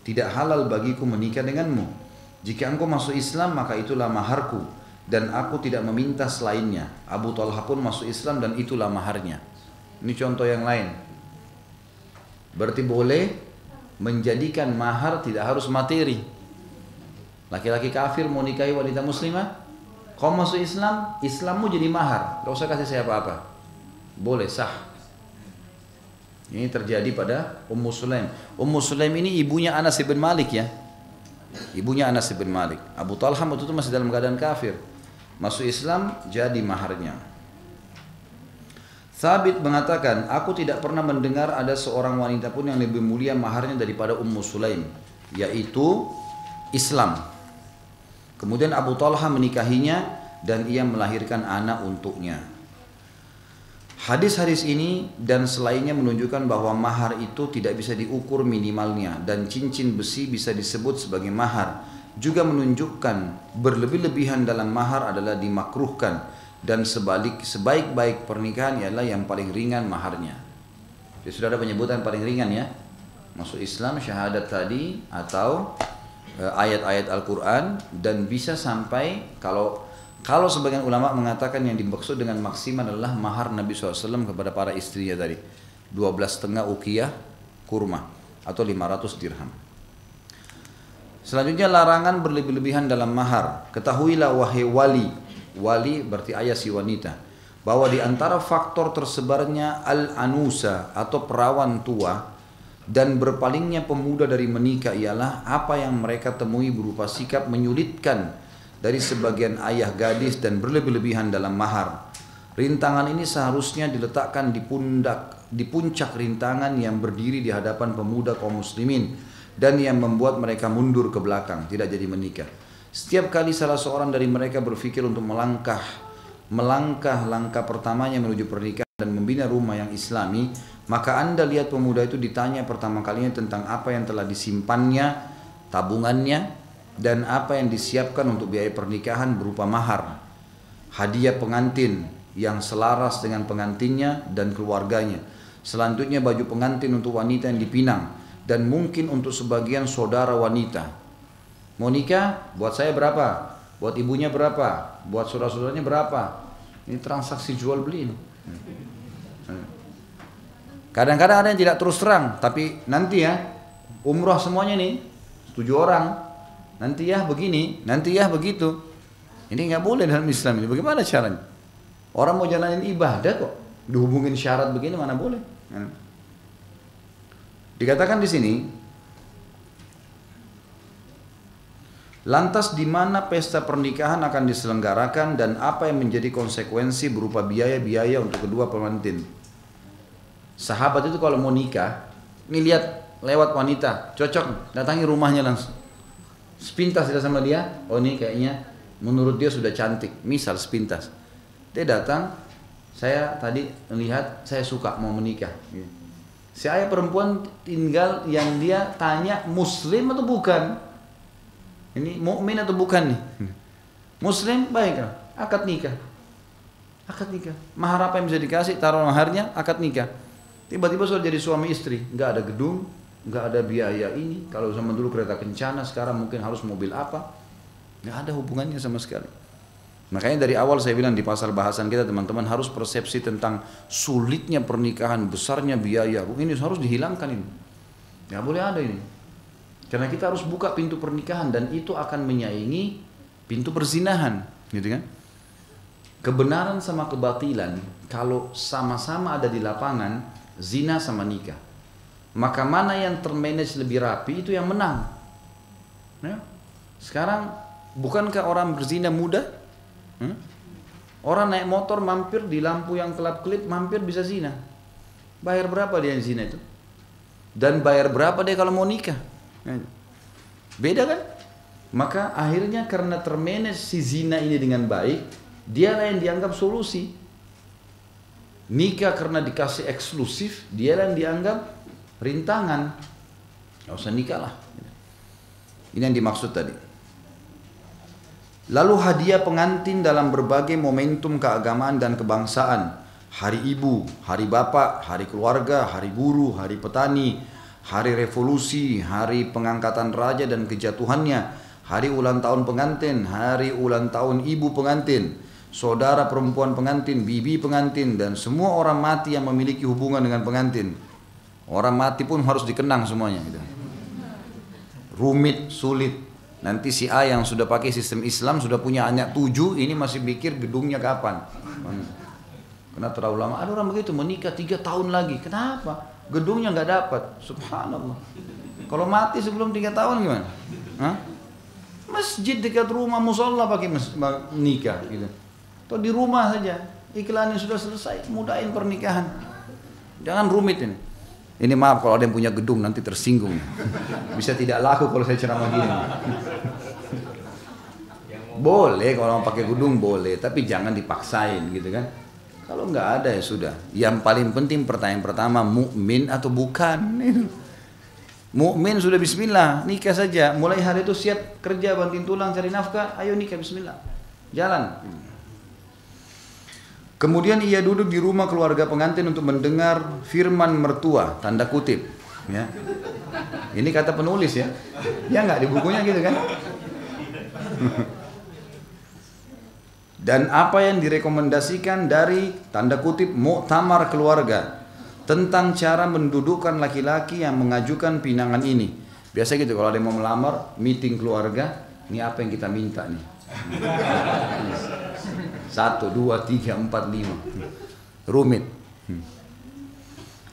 Tidak halal bagiku menikah denganmu. Jika engkau masuk Islam maka itulah maharku dan aku tidak meminta selainnya. Abu Talha pun masuk Islam dan itulah maharnya. Ini contoh yang lain. Berarti boleh menjadikan mahar tidak harus materi. Laki-laki kafir mau nikahi wanita muslimah, kau masuk Islam, Islammu jadi mahar, gak usah kasih saya apa-apa, boleh, sah. Ini terjadi pada Ummu Sulaim. Ummu Sulaim ini ibunya Anas bin Malik ya, ibunya Anas bin Malik. Abu Talha waktu itu masih dalam keadaan kafir, masuk Islam jadi maharnya. Thabit mengatakan, aku tidak pernah mendengar ada seorang wanita pun yang lebih mulia maharnya daripada Ummu Sulaim, yaitu Islam. Kemudian Abu Talha menikahinya dan ia melahirkan anak untuknya. Hadis-hadis ini dan selainnya menunjukkan bahwa mahar itu tidak bisa diukur minimalnya dan cincin besi bisa disebut sebagai mahar. Juga menunjukkan berlebih-lebihan dalam mahar adalah dimakruhkan dan sebaik-baik pernikahan ialah yang paling ringan maharnya. Jadi sudah ada penyebutan paling ringan ya. Masuk Islam, syahadat tadi atau ayat-ayat Al-Quran, dan bisa sampai kalau sebagian ulama mengatakan yang dimaksud dengan maksimal adalah mahar Nabi SAW kepada para istrinya tadi 12,5 uqiyah kurma atau 500 dirham. Selanjutnya larangan berlebih-lebihan dalam mahar. Ketahuilah wahai wali berarti ayah si wanita, bahwa di antara faktor tersebarnya al-anusa atau perawan tua dan berpalingnya pemuda dari menikah ialah apa yang mereka temui berupa sikap menyulitkan dari sebagian ayah gadis dan berlebih-lebihan dalam mahar. Rintangan ini seharusnya diletakkan di puncak rintangan yang berdiri di hadapan pemuda kaum muslimin dan yang membuat mereka mundur ke belakang, tidak jadi menikah. Setiap kali salah seorang dari mereka berpikir untuk melangkah langkah pertamanya menuju pernikahan dan membina rumah yang islami, maka Anda lihat pemuda itu ditanya pertama kalinya tentang apa yang telah disimpannya, tabungannya, dan apa yang disiapkan untuk biaya pernikahan berupa mahar, hadiah pengantin yang selaras dengan pengantinnya dan keluarganya. Selanjutnya baju pengantin untuk wanita yang dipinang dan mungkin untuk sebagian saudara wanita. Mau nikah, buat saya berapa? Buat ibunya berapa? Buat saudara-saudaranya berapa? Ini transaksi jual beli ini. Kadang-kadang ada yang tidak terus terang, tapi nanti ya umroh semuanya nih 7 orang, nanti ya begini, nanti ya begitu. Ini nggak boleh dalam Islam ini. Bagaimana caranya? Orang mau jalanin ibadah kok dihubungin syarat begini, mana boleh? Dikatakan di sini, lantas di mana pesta pernikahan akan diselenggarakan dan apa yang menjadi konsekuensi berupa biaya-biaya untuk kedua pengantin. Sahabat itu kalau mau nikah, ini lihat lewat wanita, cocok, datangi rumahnya langsung. Sepintas tidak sama dia, oh ini kayaknya menurut dia sudah cantik, misal sepintas. Dia datang, saya tadi melihat saya suka mau menikah. Si ayah perempuan tinggal yang dia tanya muslim atau bukan. Ini mukmin atau bukan nih? Muslim, baik, akad nikah. Akad nikah. Mahar apa yang bisa dikasih, taruh maharnya, akad nikah. Tiba-tiba sudah jadi suami istri, nggak ada gedung, nggak ada biaya ini. Kalau zaman dulu kereta kencana, sekarang mungkin harus mobil apa? Nggak ada hubungannya sama sekali. Makanya dari awal saya bilang di pasal bahasan kita teman-teman harus persepsi tentang sulitnya pernikahan, besarnya biaya. Ini harus dihilangkan ini. Nggak boleh ada ini. Karena kita harus buka pintu pernikahan dan itu akan menyaingi pintu perzinahan, gitu kan? Kebenaran sama kebatilan kalau sama-sama ada di lapangan, zina sama nikah, maka mana yang termanage lebih rapi itu yang menang. Ya. Sekarang bukankah orang berzina mudah? Orang naik motor mampir di lampu yang kelap-kelip mampir bisa zina. Bayar berapa dia yang zina itu? Dan bayar berapa dia kalau mau nikah? Beda kan? Maka akhirnya karena termanage si zina ini dengan baik, dialah yang dianggap solusi. Nikah karena dikasih eksklusif, dialah yang dianggap rintangan. Gak usah nikah lah. Ini yang dimaksud tadi. Lalu hadiah pengantin dalam berbagai momentum keagamaan dan kebangsaan. Hari ibu, hari bapak, hari keluarga, hari buruh, hari petani, hari revolusi, hari pengangkatan raja dan kejatuhannya, hari ulang tahun pengantin, hari ulang tahun ibu pengantin, saudara perempuan pengantin, bibi pengantin, dan semua orang mati yang memiliki hubungan dengan pengantin. Orang mati pun harus dikenang semuanya gitu. Rumit, sulit. Nanti si A yang sudah pakai sistem Islam sudah punya anak 7, ini masih pikir gedungnya kapan. Karena terlalu lama. Ada orang begitu menikah 3 tahun lagi. Kenapa? Gedungnya nggak dapat. Subhanallah. Kalau mati sebelum 3 tahun gimana? Hah? Masjid dekat rumah musola pakai nikah gitu. Atau di rumah saja, iklannya sudah selesai, mudahin pernikahan. Jangan rumit ini. Ini maaf kalau ada yang punya gedung nanti tersinggung. Bisa tidak laku kalau saya ceramah gini. Boleh kalau mau pakai gedung boleh, tapi jangan dipaksain gitu kan. Kalau nggak ada ya sudah. Yang paling penting pertanyaan pertama, mukmin atau bukan? Mukmin sudah bismillah, nikah saja. Mulai hari itu siap kerja, banting tulang, cari nafkah, ayo nikah bismillah. Jalan. Kemudian ia duduk di rumah keluarga pengantin untuk mendengar firman mertua, tanda kutip. Ya. Ini kata penulis ya. Ya nggak di bukunya gitu kan? Dan apa yang direkomendasikan dari tanda kutip muktamar keluarga tentang cara mendudukkan laki-laki yang mengajukan pinangan ini. Biasa gitu kalau ada yang mau melamar, meeting keluarga, ini apa yang kita minta nih? 1, 2, 3, 4, 5. Rumit.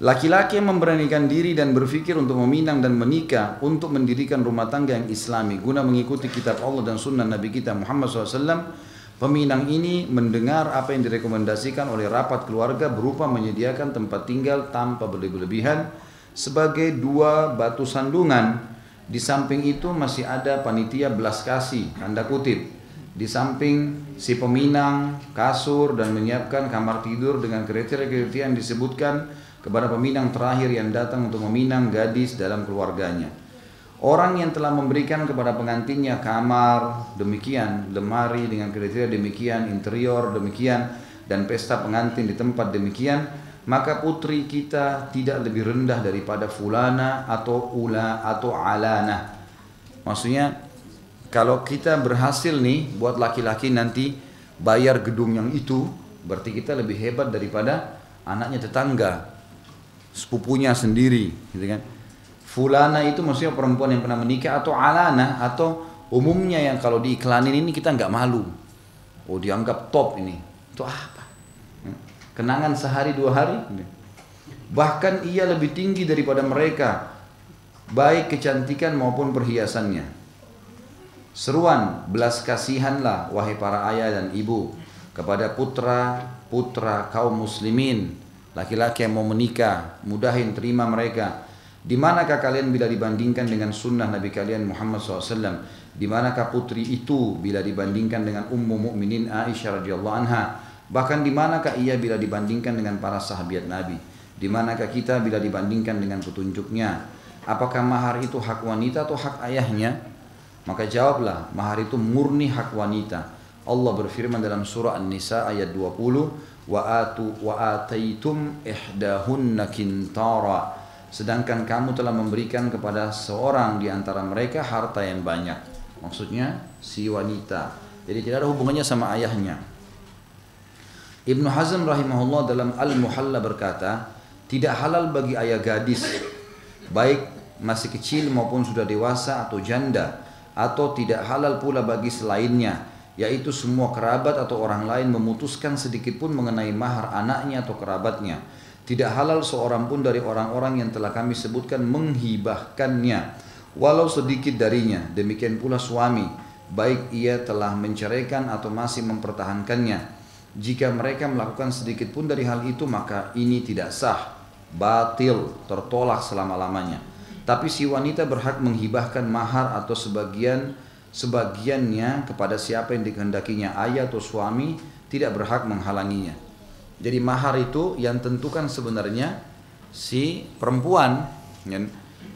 Laki-laki yang memberanikan diri dan berpikir untuk meminang dan menikah untuk mendirikan rumah tangga yang islami guna mengikuti kitab Allah dan sunnah Nabi kita Muhammad SAW. Peminang ini mendengar apa yang direkomendasikan oleh rapat keluarga berupa menyediakan tempat tinggal tanpa berlebih-lebihan sebagai 2 batu sandungan. Di samping itu masih ada panitia belas kasih, tanda kutip. Di samping si peminang, kasur, dan menyiapkan kamar tidur dengan kriteria-kriteria yang disebutkan kepada peminang terakhir yang datang untuk meminang gadis dalam keluarganya. Orang yang telah memberikan kepada pengantinnya kamar demikian, lemari dengan kriteria demikian, interior demikian, dan pesta pengantin di tempat demikian, maka putri kita tidak lebih rendah daripada fulana atau ula atau alana. Maksudnya kalau kita berhasil nih buat laki-laki nanti bayar gedung yang itu, berarti kita lebih hebat daripada anaknya tetangga, sepupunya sendiri, gitu kan? Fulana itu maksudnya perempuan yang pernah menikah, atau alana, atau umumnya yang kalau diiklanin ini kita nggak malu. Oh dianggap top ini, itu apa? Kenangan sehari 2 hari. Bahkan ia lebih tinggi daripada mereka, baik kecantikan maupun perhiasannya. Seruan, belas kasihanlah wahai para ayah dan ibu kepada putra kaum muslimin, laki-laki yang mau menikah, mudahin terima mereka. Di manakah kalian bila dibandingkan dengan sunnah Nabi kalian Muhammad SAW? Di manakah putri itu bila dibandingkan dengan Ummu Mukminin Aisyah radhiyallahu anha? Bahkan di manakah ia bila dibandingkan dengan para sahabat Nabi? Di manakah kita bila dibandingkan dengan petunjuknya? Apakah mahar itu hak wanita atau hak ayahnya? Maka jawablah, mahar itu murni hak wanita. Allah berfirman dalam surah An-Nisa ayat 20, wa ataitum ihdahunna kintara. Sedangkan kamu telah memberikan kepada seorang di antara mereka harta yang banyak. Maksudnya si wanita. Jadi tidak ada hubungannya sama ayahnya. Ibnu Hazm rahimahullah dalam Al-Muhalla berkata, tidak halal bagi ayah gadis, baik masih kecil maupun sudah dewasa atau janda, atau tidak halal pula bagi selainnya, yaitu semua kerabat atau orang lain memutuskan sedikit pun mengenai mahar anaknya atau kerabatnya. Tidak halal seorang pun dari orang-orang yang telah kami sebutkan menghibahkannya, walau sedikit darinya. Demikian pula suami, baik ia telah menceraikan atau masih mempertahankannya. Jika mereka melakukan sedikit pun dari hal itu, maka ini tidak sah, batil, tertolak selama-lamanya. Tapi si wanita berhak menghibahkan mahar atau sebagiannya kepada siapa yang dikehendakinya. Ayah atau suami tidak berhak menghalanginya. Jadi mahar itu yang tentukan sebenarnya si perempuan,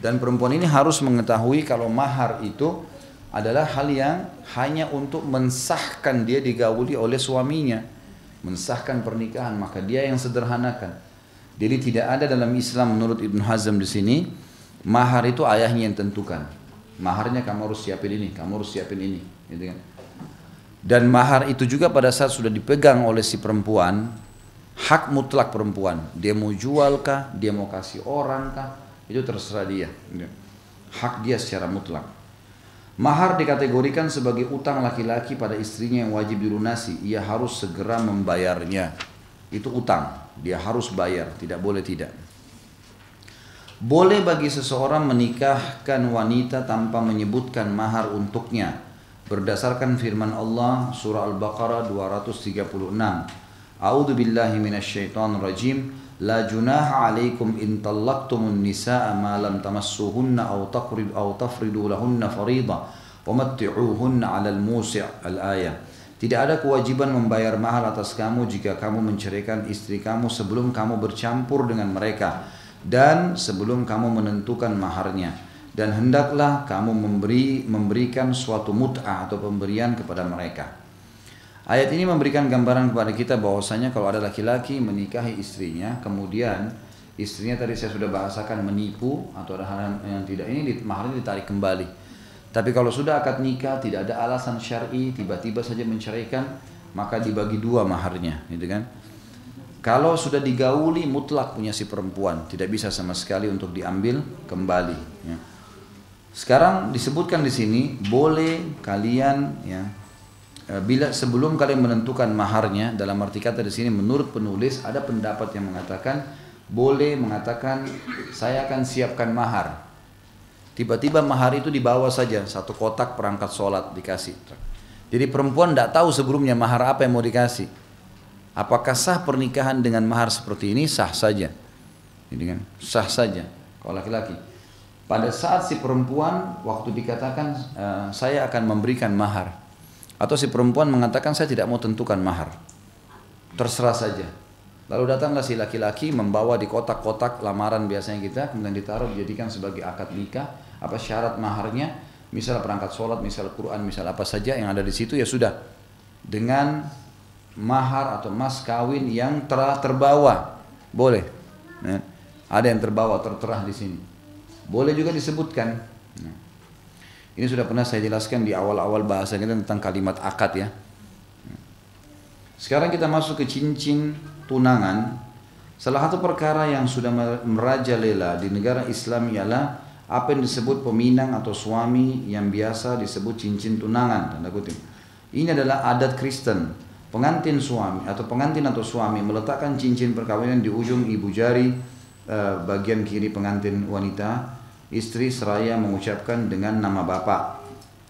dan perempuan ini harus mengetahui kalau mahar itu adalah hal yang hanya untuk mensahkan dia digauli oleh suaminya, mensahkan pernikahan, maka dia yang sederhanakan. Jadi tidak ada dalam Islam menurut Ibnu Hazm di sini mahar itu ayahnya yang tentukan. Maharnya kamu harus siapin ini, kamu harus siapin ini, gitu kan. Dan mahar itu juga pada saat sudah dipegang oleh si perempuan, hak mutlak perempuan. Dia mau jual kah, dia mau kasih orang kah, itu terserah dia. Hak dia secara mutlak. Mahar dikategorikan sebagai utang laki-laki pada istrinya yang wajib dilunasi. Ia harus segera membayarnya. Itu utang, dia harus bayar, tidak boleh tidak. Boleh bagi seseorang menikahkan wanita tanpa menyebutkan mahar untuknya, berdasarkan firman Allah surah Al-Baqarah 236. A'udzu billahi minasyaitonir rajim. La junaha 'alaikum in talaqtumun nisaa ma lam tamassuhunna aw tafridu lahunna fariida wa matti'uhunna 'alal musi' al-ayah. Tidak ada kewajiban membayar mahar atas kamu jika kamu menceraikan istri kamu sebelum kamu bercampur dengan mereka dan sebelum kamu menentukan maharnya, dan hendaklah kamu memberikan suatu mut'ah atau pemberian kepada mereka. Ayat ini memberikan gambaran kepada kita bahwasanya kalau ada laki-laki menikahi istrinya, kemudian istrinya tadi saya sudah bahasakan menipu atau ada hal yang tidak, ini maharnya ditarik kembali. Tapi kalau sudah akad nikah tidak ada alasan syar'i, tiba-tiba saja menceraikan, maka dibagi dua maharnya, gitu kan? Kalau sudah digauli mutlak punya si perempuan, tidak bisa sama sekali untuk diambil kembali. Ya. Sekarang disebutkan di sini boleh kalian ya. Bila sebelum kalian menentukan maharnya, dalam arti kata di sini menurut penulis ada pendapat yang mengatakan boleh mengatakan saya akan siapkan mahar. Tiba-tiba mahar itu dibawa saja satu kotak perangkat sholat dikasih. Jadi perempuan tidak tahu sebelumnya mahar apa yang mau dikasih. Apakah sah pernikahan dengan mahar seperti ini? Sah saja. Ini kan sah saja. Kalau laki-laki. Pada saat si perempuan waktu dikatakan saya akan memberikan mahar. Atau si perempuan mengatakan saya tidak mau tentukan mahar, terserah saja. Lalu datanglah si laki-laki membawa di kotak-kotak lamaran biasanya kita, kemudian ditaruh dijadikan sebagai akad nikah. Apa syarat maharnya? Misal perangkat sholat, misal Quran, misal apa saja yang ada di situ ya sudah. Dengan mahar atau mas kawin yang telah terbawa, boleh. Nah, ada yang terbawa tertera di sini. Boleh juga disebutkan. Nah. Ini sudah pernah saya jelaskan di awal-awal bahasa kita tentang kalimat akad ya. Sekarang kita masuk ke cincin tunangan. Salah satu perkara yang sudah merajalela di negara Islam ialah apa yang disebut peminang atau suami yang biasa disebut cincin tunangan. Tanda kutip. Ini adalah adat Kristen. Pengantin atau suami meletakkan cincin perkawinan di ujung ibu jari bagian kiri pengantin wanita. Istri seraya mengucapkan dengan nama bapak.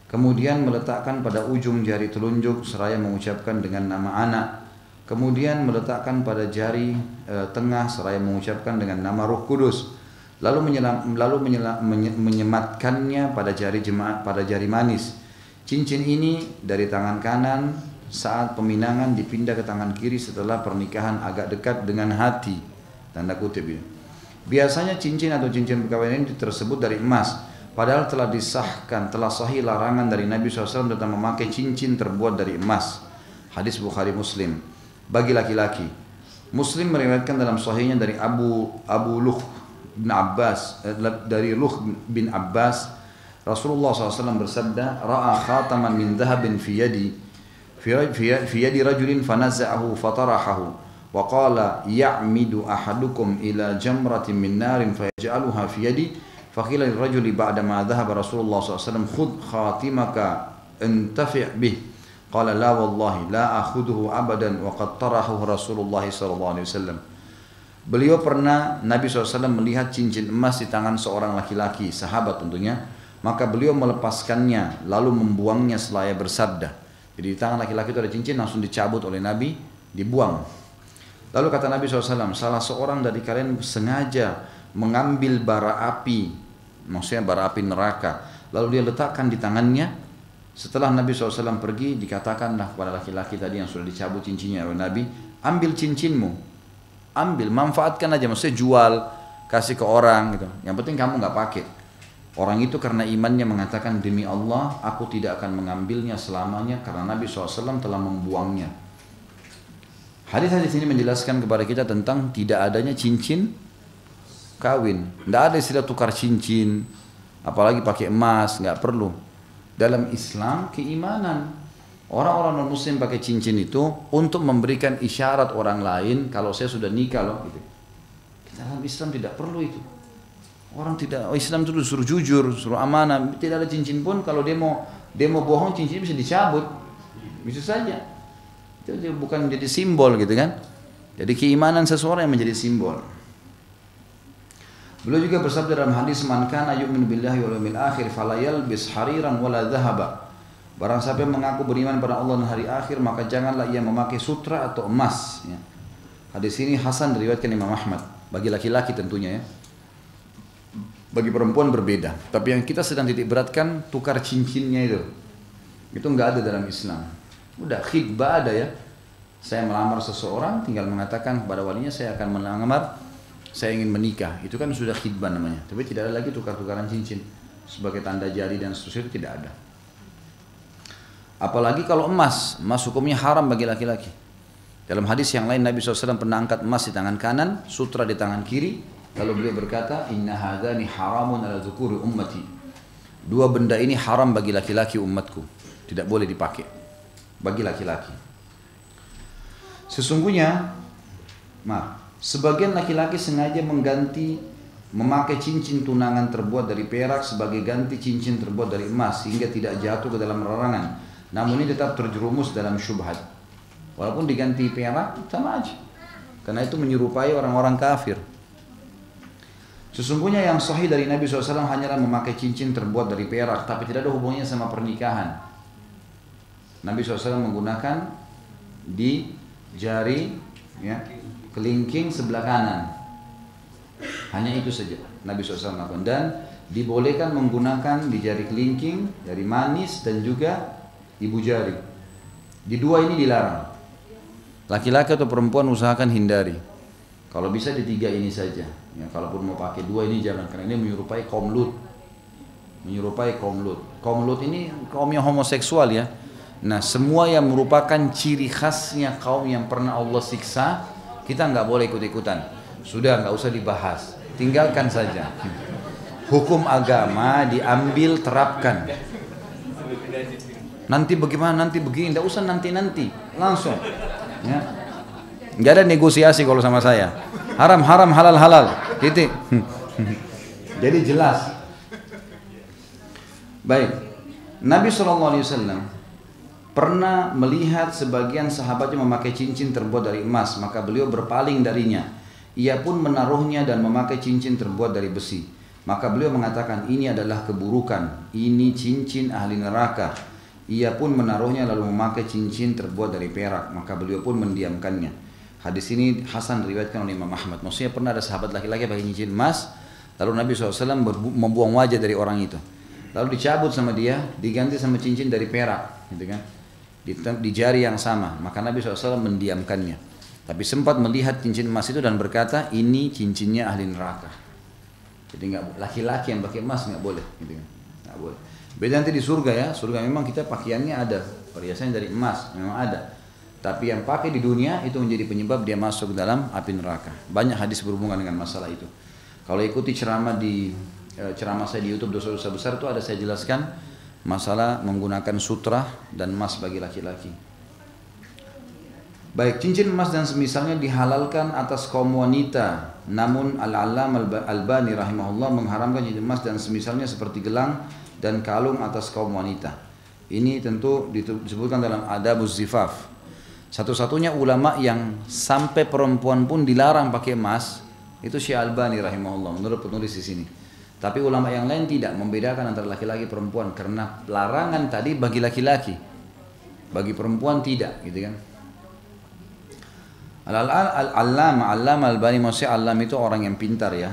Kemudian meletakkan pada ujung jari telunjuk seraya mengucapkan dengan nama anak. Kemudian meletakkan pada jari tengah seraya mengucapkan dengan nama Roh Kudus. menyematkannya pada jari manis. Cincin ini dari tangan kanan saat peminangan dipindah ke tangan kiri setelah pernikahan agak dekat dengan hati. Tanda kutip ini. Biasanya cincin atau cincin perkawinan ini tersebut dari emas. Padahal telah sahih larangan dari Nabi SAW tentang memakai cincin terbuat dari emas. Hadis Bukhari Muslim. Bagi laki-laki, Muslim meriwayatkan dalam sahihnya dari Luh bin Abbas, Rasulullah SAW bersabda, "Ra'a khataman min dhahabin fi yadi rajulin fanaza'ahu fatarahahu wa qala ya'midu ahadukum ila jamratin min narin fayaj'aluha fi yadi." Faqila lirajuli ba'da ma dhahaba Rasulullah SAW, "Khudh khatimaka intafi' bih." Qala la wallahi la akhuduhu abadan wa qad tarahu Rasulullah SAW. Beliau pernah, Nabi SAW melihat cincin emas di tangan seorang laki-laki, sahabat tentunya, maka beliau melepaskannya lalu membuangnya selaya bersabda. Jadi di tangan laki-laki itu ada cincin, langsung dicabut oleh Nabi, dibuang. Lalu kata Nabi SAW, salah seorang dari kalian sengaja mengambil bara api, maksudnya bara api neraka, lalu dia letakkan di tangannya. Setelah Nabi SAW pergi, dikatakanlah kepada laki-laki tadi yang sudah dicabut cincinnya oleh Nabi, ambil cincinmu, ambil, manfaatkan aja, maksudnya jual, kasih ke orang gitu. Yang penting kamu nggak pakai. Orang itu karena imannya mengatakan, demi Allah aku tidak akan mengambilnya selamanya karena Nabi SAW telah membuangnya. Hadis-hadis ini menjelaskan kepada kita tentang tidak adanya cincin kawin. Tidak ada istilah tukar cincin, apalagi pakai emas, nggak perlu. Dalam Islam keimanan, orang-orang non-muslim pakai cincin itu untuk memberikan isyarat orang lain kalau saya sudah nikah loh. Gitu. Dalam Islam tidak perlu itu. Orang tidak, Islam itu suruh jujur, suruh amanah. Tidak ada cincin pun, kalau dia mau bohong, cincin bisa dicabut, bisa saja. Itu bukan menjadi simbol gitu kan. Jadi keimanan seseorang yang menjadi simbol. Beliau juga bersabda dalam hadis, man kana yu'minu billahi wal yawmil akhir fala yalbis hariran wala dhahaba. Barang siapa yang mengaku beriman pada Allah dan hari akhir, maka janganlah ia memakai sutra atau emas. Ya. Hadis ini hasan diriwayatkan Imam Ahmad. Bagi laki-laki tentunya ya. Bagi perempuan berbeda. Tapi yang kita sedang titik beratkan tukar cincinnya itu. Itu enggak ada dalam Islam. Udah khidbah ada ya. Saya melamar seseorang, tinggal mengatakan kepada walinya saya akan melamar, saya ingin menikah. Itu kan sudah khidbah namanya. Tapi tidak ada lagi tukar-tukaran cincin sebagai tanda jari dan seterusnya, itu tidak ada. Apalagi kalau emas hukumnya haram bagi laki-laki. Dalam hadis yang lain Nabi SAW pernah angkat emas di tangan kanan, sutra di tangan kiri. Lalu beliau berkata, inna hadani haramun ala dzukuri ummati. Dua benda ini haram bagi laki-laki umatku. Tidak boleh dipakai bagi laki-laki. Sesungguhnya, sebagian laki-laki sengaja memakai cincin tunangan terbuat dari perak sebagai ganti cincin terbuat dari emas sehingga tidak jatuh ke dalam larangan. Namun ini tetap terjerumus dalam syubhat. Walaupun diganti perak, sama aja. Karena itu menyerupai orang-orang kafir. Sesungguhnya yang sahih dari Nabi SAW hanyalah memakai cincin terbuat dari perak, tapi tidak ada hubungannya sama pernikahan. Nabi SAW menggunakan di jari ya, kelingking sebelah kanan. Hanya itu saja Nabi SAW melakukan. Dan dibolehkan menggunakan di jari kelingking, jari manis dan juga ibu jari. Di dua ini dilarang. Laki-laki atau perempuan usahakan hindari. Kalau bisa di tiga ini saja. Ya, kalaupun mau pakai dua ini jangan, karena ini menyerupai kaum Lut. Menyerupai kaum Lut. Kaum Lut ini kaum yang homoseksual ya. Nah, semua yang merupakan ciri khasnya kaum yang pernah Allah siksa, kita nggak boleh ikut-ikutan. Sudah, nggak usah dibahas. Tinggalkan saja. Hukum agama diambil, terapkan. Nanti bagaimana, nanti begini, nggak usah nanti-nanti. Langsung. Ya. Nggak ada negosiasi kalau sama saya. Haram, haram, halal, halal. Titik. Jadi jelas. Baik. Nabi SAW pernah melihat sebagian sahabatnya memakai cincin terbuat dari emas, maka beliau berpaling darinya. Ia pun menaruhnya dan memakai cincin terbuat dari besi. Maka beliau mengatakan, ini adalah keburukan, ini cincin ahli neraka. Ia pun menaruhnya lalu memakai cincin terbuat dari perak, maka beliau pun mendiamkannya. Hadis ini hasan diriwayatkan oleh Imam Ahmad. Maksudnya pernah ada sahabat laki-laki pakai cincin emas, Lalu Nabi SAW membuang wajah dari orang itu. Lalu dicabut sama dia, diganti sama cincin dari perak, gitu kan? Di jari yang sama. Maka Nabi SAW mendiamkannya. Tapi sempat melihat cincin emas itu dan berkata, ini cincinnya ahli neraka. Jadi laki-laki yang pakai emas nggak boleh, gitu kan? Nggak boleh. Beda nanti di surga ya. Surga memang kita pakaiannya ada, perhiasannya dari emas, memang ada. Tapi yang pakai di dunia itu menjadi penyebab dia masuk ke dalam api neraka. Banyak hadis berhubungan dengan masalah itu. Kalau ikuti ceramah saya di YouTube dosa-dosa besar itu ada saya jelaskan masalah menggunakan sutra dan emas bagi laki-laki. Baik, cincin emas dan semisalnya dihalalkan atas kaum wanita. Namun Al-Allam Al-Albani rahimahullah mengharamkan cincin emas dan semisalnya seperti gelang dan kalung atas kaum wanita. Ini tentu disebutkan dalam Adabuz Zifaf. Satu-satunya ulama yang sampai perempuan pun dilarang pakai emas itu Syekh Albani rahimahullah menurut penulis di sini. Tapi ulama yang lain tidak membedakan antara laki-laki perempuan karena larangan tadi bagi laki-laki, bagi perempuan tidak, gitu kan? Al-Allama Albani, maksudnya Allam itu orang yang pintar ya,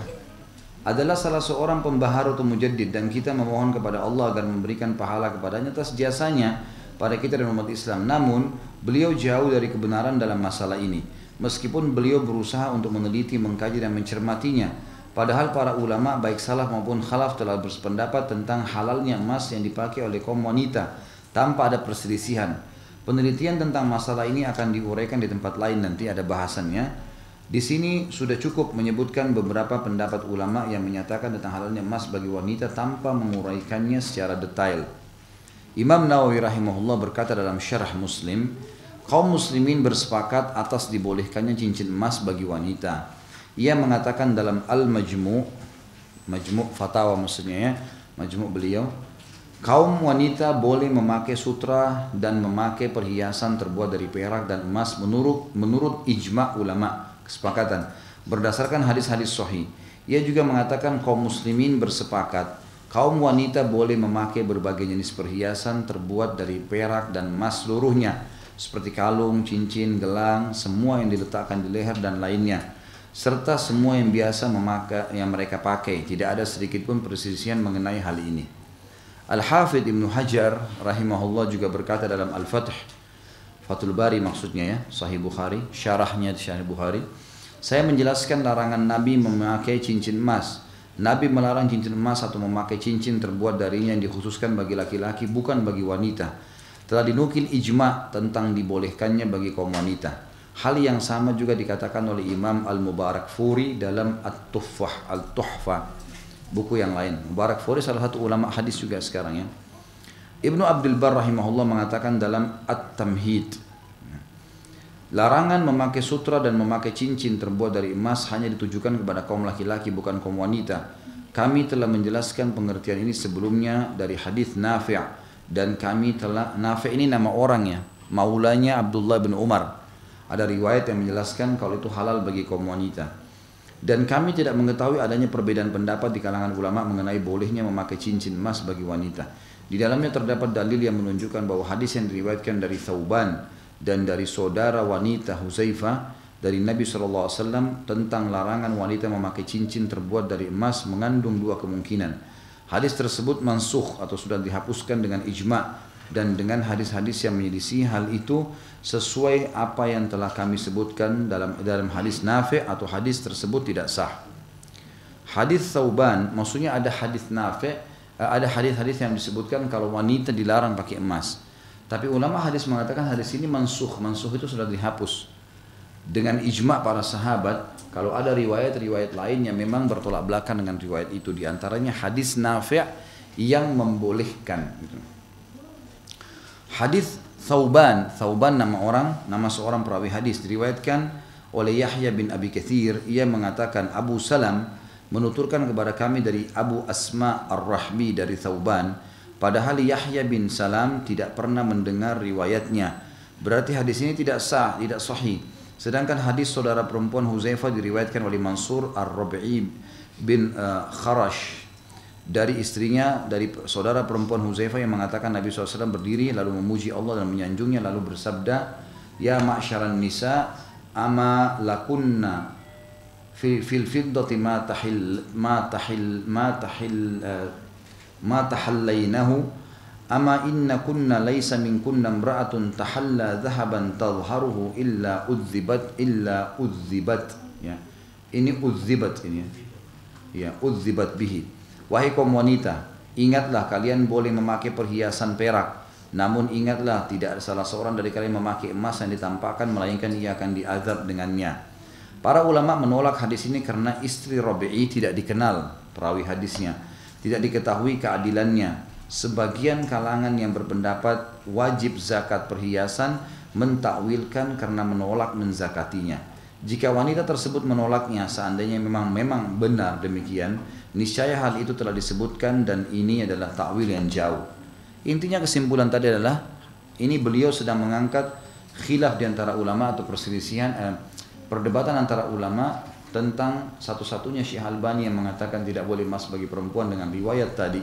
adalah salah seorang pembaharu atau mujaddid dan kita memohon kepada Allah agar memberikan pahala kepadanya atas jasanya pada kita dan umat Islam. Namun beliau jauh dari kebenaran dalam masalah ini. Meskipun beliau berusaha untuk meneliti, mengkaji dan mencermatinya. Padahal para ulama baik salaf maupun khalaf telah bersependapat tentang halalnya emas yang dipakai oleh kaum wanita tanpa ada perselisihan. Penelitian tentang masalah ini akan diuraikan di tempat lain, nanti ada bahasannya. Di sini sudah cukup menyebutkan beberapa pendapat ulama yang menyatakan tentang halalnya emas bagi wanita tanpa menguraikannya secara detail. Imam Nawawi rahimahullah berkata dalam Syarah Muslim, kaum muslimin bersepakat atas dibolehkannya cincin emas bagi wanita. Ia mengatakan dalam Majmu' Fatawa maksudnya ya, Majmu' beliau, kaum wanita boleh memakai sutra dan memakai perhiasan terbuat dari perak dan emas menurut ijma' ulama, kesepakatan berdasarkan hadis-hadis sahih. Ia juga mengatakan kaum muslimin bersepakat kaum wanita boleh memakai berbagai jenis perhiasan terbuat dari perak dan emas seluruhnya, seperti kalung, cincin, gelang, semua yang diletakkan di leher dan lainnya, serta semua yang biasa yang mereka pakai. Tidak ada sedikit pun perselisihan mengenai hal ini. Al-Hafidh Ibnu Hajar rahimahullah juga berkata dalam Al-Fath, Fathul Bari maksudnya ya, Sahih Bukhari, syarahnya Sahih Bukhari, saya menjelaskan larangan Nabi memakai cincin emas. Nabi melarang cincin emas atau memakai cincin terbuat darinya yang dikhususkan bagi laki-laki, bukan bagi wanita. Telah dinukil ijma' tentang dibolehkannya bagi kaum wanita. Hal yang sama juga dikatakan oleh Imam Al-Mubarakfuri dalam Al-Tuhfah, buku yang lain. Mubarakfuri salah satu ulama hadis juga sekarang ya. Ibnu Abdul Bar rahimahullah mengatakan dalam At-Tamhid, larangan memakai sutra dan memakai cincin terbuat dari emas hanya ditujukan kepada kaum laki-laki, bukan kaum wanita. Kami telah menjelaskan pengertian ini sebelumnya dari hadis Nafi'. Dan kami telah, Nafi' ini nama orangnya, maulanya Abdullah bin Umar. Ada riwayat yang menjelaskan kalau itu halal bagi kaum wanita. Dan kami tidak mengetahui adanya perbedaan pendapat di kalangan ulama mengenai bolehnya memakai cincin emas bagi wanita. Di dalamnya terdapat dalil yang menunjukkan bahwa hadis yang diriwayatkan dari Thauban dan dari saudara wanita Huzaifah dari Nabi SAW tentang larangan wanita memakai cincin terbuat dari emas mengandung dua kemungkinan. Hadis tersebut mansukh atau sudah dihapuskan dengan ijma' dan dengan hadis-hadis yang menyelisih hal itu sesuai apa yang telah kami sebutkan dalam hadis Nafi' atau hadis tersebut tidak sah. Hadis Thauban maksudnya ada hadis Nafi', ada hadis-hadis yang disebutkan kalau wanita dilarang pakai emas. Tapi ulama hadis mengatakan hadis ini mansukh itu sudah dihapus. Dengan ijma' para sahabat, kalau ada riwayat-riwayat lain yang memang bertolak belakang dengan riwayat itu, diantaranya hadis Nafi' yang membolehkan. Hadis Thauban nama seorang perawi hadis, diriwayatkan oleh Yahya bin Abi Katsir. Ia mengatakan Abu Salam menuturkan kepada kami dari Abu Asma Ar-Rahbi dari Thauban, padahal Yahya bin Salam tidak pernah mendengar riwayatnya. Berarti hadis ini tidak sah, tidak sahih. Sedangkan hadis saudara perempuan Huzaifah diriwayatkan oleh Mansur Ar-Rabi'i bin Kharash dari istrinya, dari saudara perempuan Huzaifah yang mengatakan Nabi SAW berdiri lalu memuji Allah dan menyanjungnya lalu bersabda, Ya ma'syaran nisa ama lakunna fil fiddati ma tahallainahu ama inna kunna laysa min kunna imra'atun tahalla dhahaban tadhharuhu illa udzibat ya. Ini udzibat ini ya, udzibat bihi. Wahai kaum wanita, ingatlah kalian boleh memakai perhiasan perak, namun ingatlah tidak ada salah seorang dari kalian memakai emas yang ditampakkan melainkan ia akan diazab dengannya. Para ulama menolak hadis ini karena istri Rabi'i tidak dikenal perawi hadisnya, tidak diketahui keadilannya. Sebagian kalangan yang berpendapat wajib zakat perhiasan mentakwilkan karena menolak menzakatinya. Jika wanita tersebut menolaknya, seandainya memang benar demikian, niscaya hal itu telah disebutkan dan ini adalah takwil yang jauh. Intinya kesimpulan tadi adalah ini beliau sedang mengangkat khilaf di antara ulama atau perselisihan perdebatan antara ulama tentang satu-satunya Syekh Albani yang mengatakan tidak boleh emas bagi perempuan dengan riwayat tadi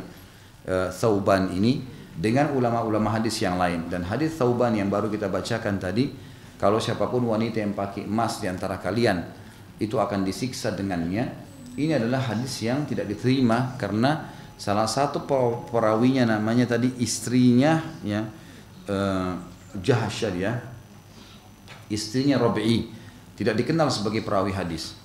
Thauban ini dengan ulama-ulama hadis yang lain. Dan hadis Thauban yang baru kita bacakan tadi, kalau siapapun wanita yang pakai emas di antara kalian itu akan disiksa dengannya, ini adalah hadis yang tidak diterima karena salah satu perawinya namanya tadi istrinya ya, Jahsyah ya, istrinya Rabi'i, tidak dikenal sebagai perawi hadis.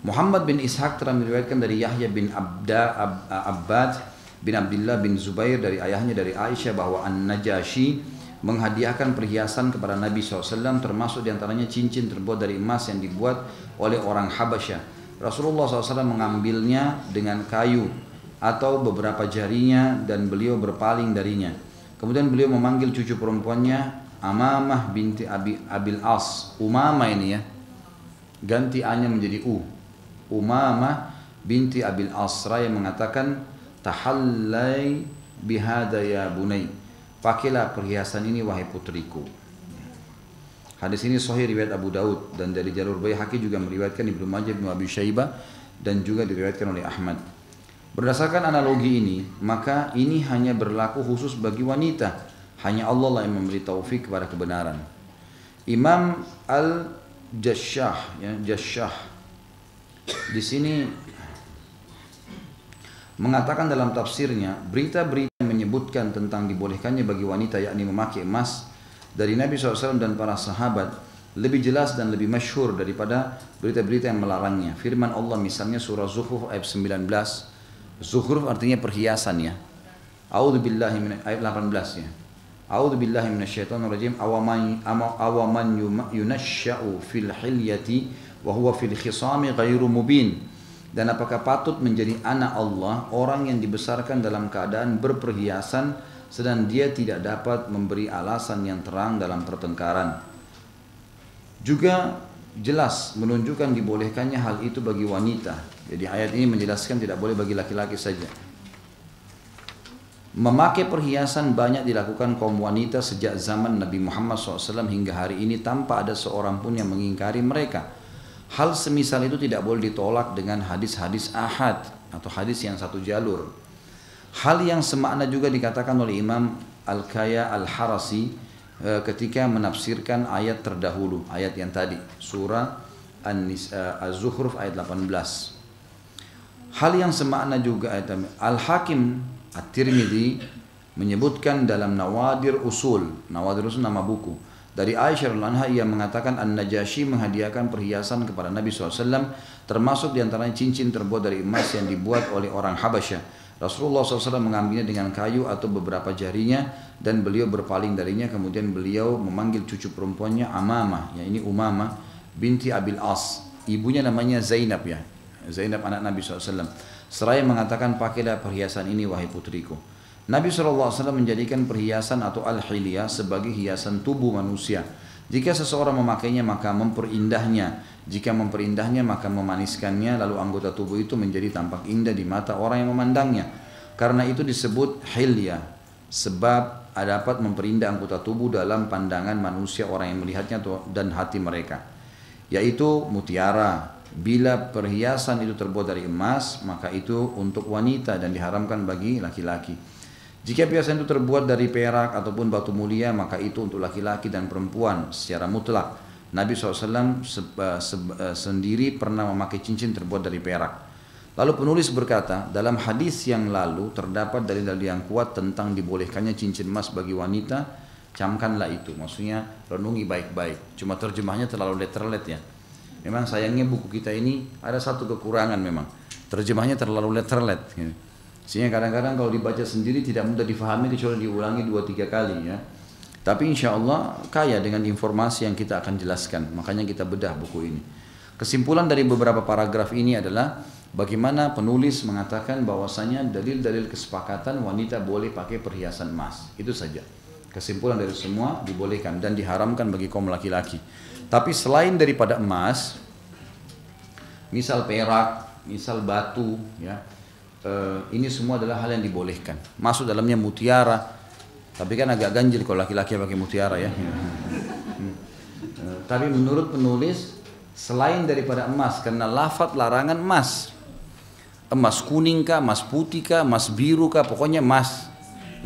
Muhammad bin Ishaq telah meriwayatkan dari Yahya bin Abbad bin Abdullah bin Zubair dari ayahnya dari Aisyah bahwa An-Najasyi menghadiahkan perhiasan kepada Nabi SAW, termasuk diantaranya cincin terbuat dari emas yang dibuat oleh orang Habasyah. Rasulullah SAW mengambilnya dengan kayu atau beberapa jarinya dan beliau berpaling darinya. Kemudian beliau memanggil cucu perempuannya Amamah binti Abil As. Umamah ini ya, ganti A-nya menjadi U. Umamah binti Abil As yang mengatakan, tahallai bihada ya bunai, pakailah perhiasan ini wahai putriku. Hadis ini sahih riwayat Abu Daud dan dari jalur Baihaqi juga meriwayatkan Ibnu Majah bin Abi Syaibah dan juga diriwayatkan oleh Ahmad. Berdasarkan analogi ini, maka ini hanya berlaku khusus bagi wanita. Hanya Allah lah yang memberi taufik kepada kebenaran. Imam Al-Jasyah ya, Jasyah di sini mengatakan dalam tafsirnya, berita-berita yang menyebutkan tentang dibolehkannya bagi wanita yakni memakai emas dari Nabi SAW dan para sahabat lebih jelas dan lebih masyhur daripada berita-berita yang melarangnya. Firman Allah misalnya surah Zukhruf ayat 19. Zukhruf artinya perhiasan ya. A'udzubillahi min ayat 18 ya. A'udzubillahi minasyaitonirrajim. Awaman yunashsha'u fil hilyati wa huwa fil khisami ghairu mubin. Dan apakah patut menjadi anak Allah orang yang dibesarkan dalam keadaan berperhiasan sedang dia tidak dapat memberi alasan yang terang dalam pertengkaran. Juga jelas menunjukkan dibolehkannya hal itu bagi wanita. Jadi ayat ini menjelaskan tidak boleh bagi laki-laki saja. Memakai perhiasan banyak dilakukan kaum wanita sejak zaman Nabi Muhammad SAW hingga hari ini tanpa ada seorang pun yang mengingkari mereka. Hal semisal itu tidak boleh ditolak dengan hadis-hadis ahad atau hadis yang satu jalur. Hal yang semakna juga dikatakan oleh Imam Al-Kaya Al-Harasi ketika menafsirkan ayat terdahulu, ayat yang tadi, surah Az-Zukhruf ayat 18. Hal yang semakna juga ayat Al-Hakim At-Tirmidzi menyebutkan dalam Nawadir Usul nama buku. Dari Aisyah radhiyallahu anha ia mengatakan An-Najasyi menghadiahkan perhiasan kepada Nabi SAW, termasuk diantaranya cincin terbuat dari emas yang dibuat oleh orang Habasyah. Rasulullah SAW mengambilnya dengan kayu atau beberapa jarinya dan beliau berpaling darinya. Kemudian beliau memanggil cucu perempuannya Amamah, ya ini Umamah binti Abil As. Ibunya namanya Zainab ya, Zainab anak Nabi SAW. Seraya mengatakan pakailah perhiasan ini wahai putriku. Nabi SAW menjadikan perhiasan atau al-hilya sebagai hiasan tubuh manusia. Jika seseorang memakainya maka memperindahnya. Jika memperindahnya maka memaniskannya, lalu anggota tubuh itu menjadi tampak indah di mata orang yang memandangnya. Karena itu disebut hilya, sebab dapat memperindah anggota tubuh dalam pandangan manusia orang yang melihatnya dan hati mereka. Yaitu mutiara. Bila perhiasan itu terbuat dari emas, maka itu untuk wanita dan diharamkan bagi laki-laki. Jika perhiasan itu terbuat dari perak ataupun batu mulia, maka itu untuk laki-laki dan perempuan secara mutlak. Nabi SAW sendiri pernah memakai cincin terbuat dari perak. Lalu penulis berkata, dalam hadis yang lalu terdapat dalil-dalil yang kuat tentang dibolehkannya cincin emas bagi wanita, camkanlah itu. Maksudnya renungi baik-baik. Cuma terjemahnya terlalu letterlet ya. Memang sayangnya buku kita ini ada satu kekurangan memang. Terjemahnya terlalu letterlet. Sehingga kadang-kadang kalau dibaca sendiri tidak mudah difahami kecuali diulangi 2-3 kali ya. Tapi insya Allah kaya dengan informasi yang kita akan jelaskan. Makanya kita bedah buku ini. Kesimpulan dari beberapa paragraf ini adalah bagaimana penulis mengatakan bahwasanya dalil-dalil kesepakatan wanita boleh pakai perhiasan emas. Itu saja. Kesimpulan dari semua dibolehkan dan diharamkan bagi kaum laki-laki. Tapi selain daripada emas, misal perak, misal batu, ya, ini semua adalah hal yang dibolehkan. Masuk dalamnya mutiara, tapi kan agak ganjil kalau laki-laki pakai mutiara ya. Tapi menurut penulis, selain daripada emas, karena lafaz larangan emas, emas kuning kah, emas putih kah, emas biru kah, pokoknya emas.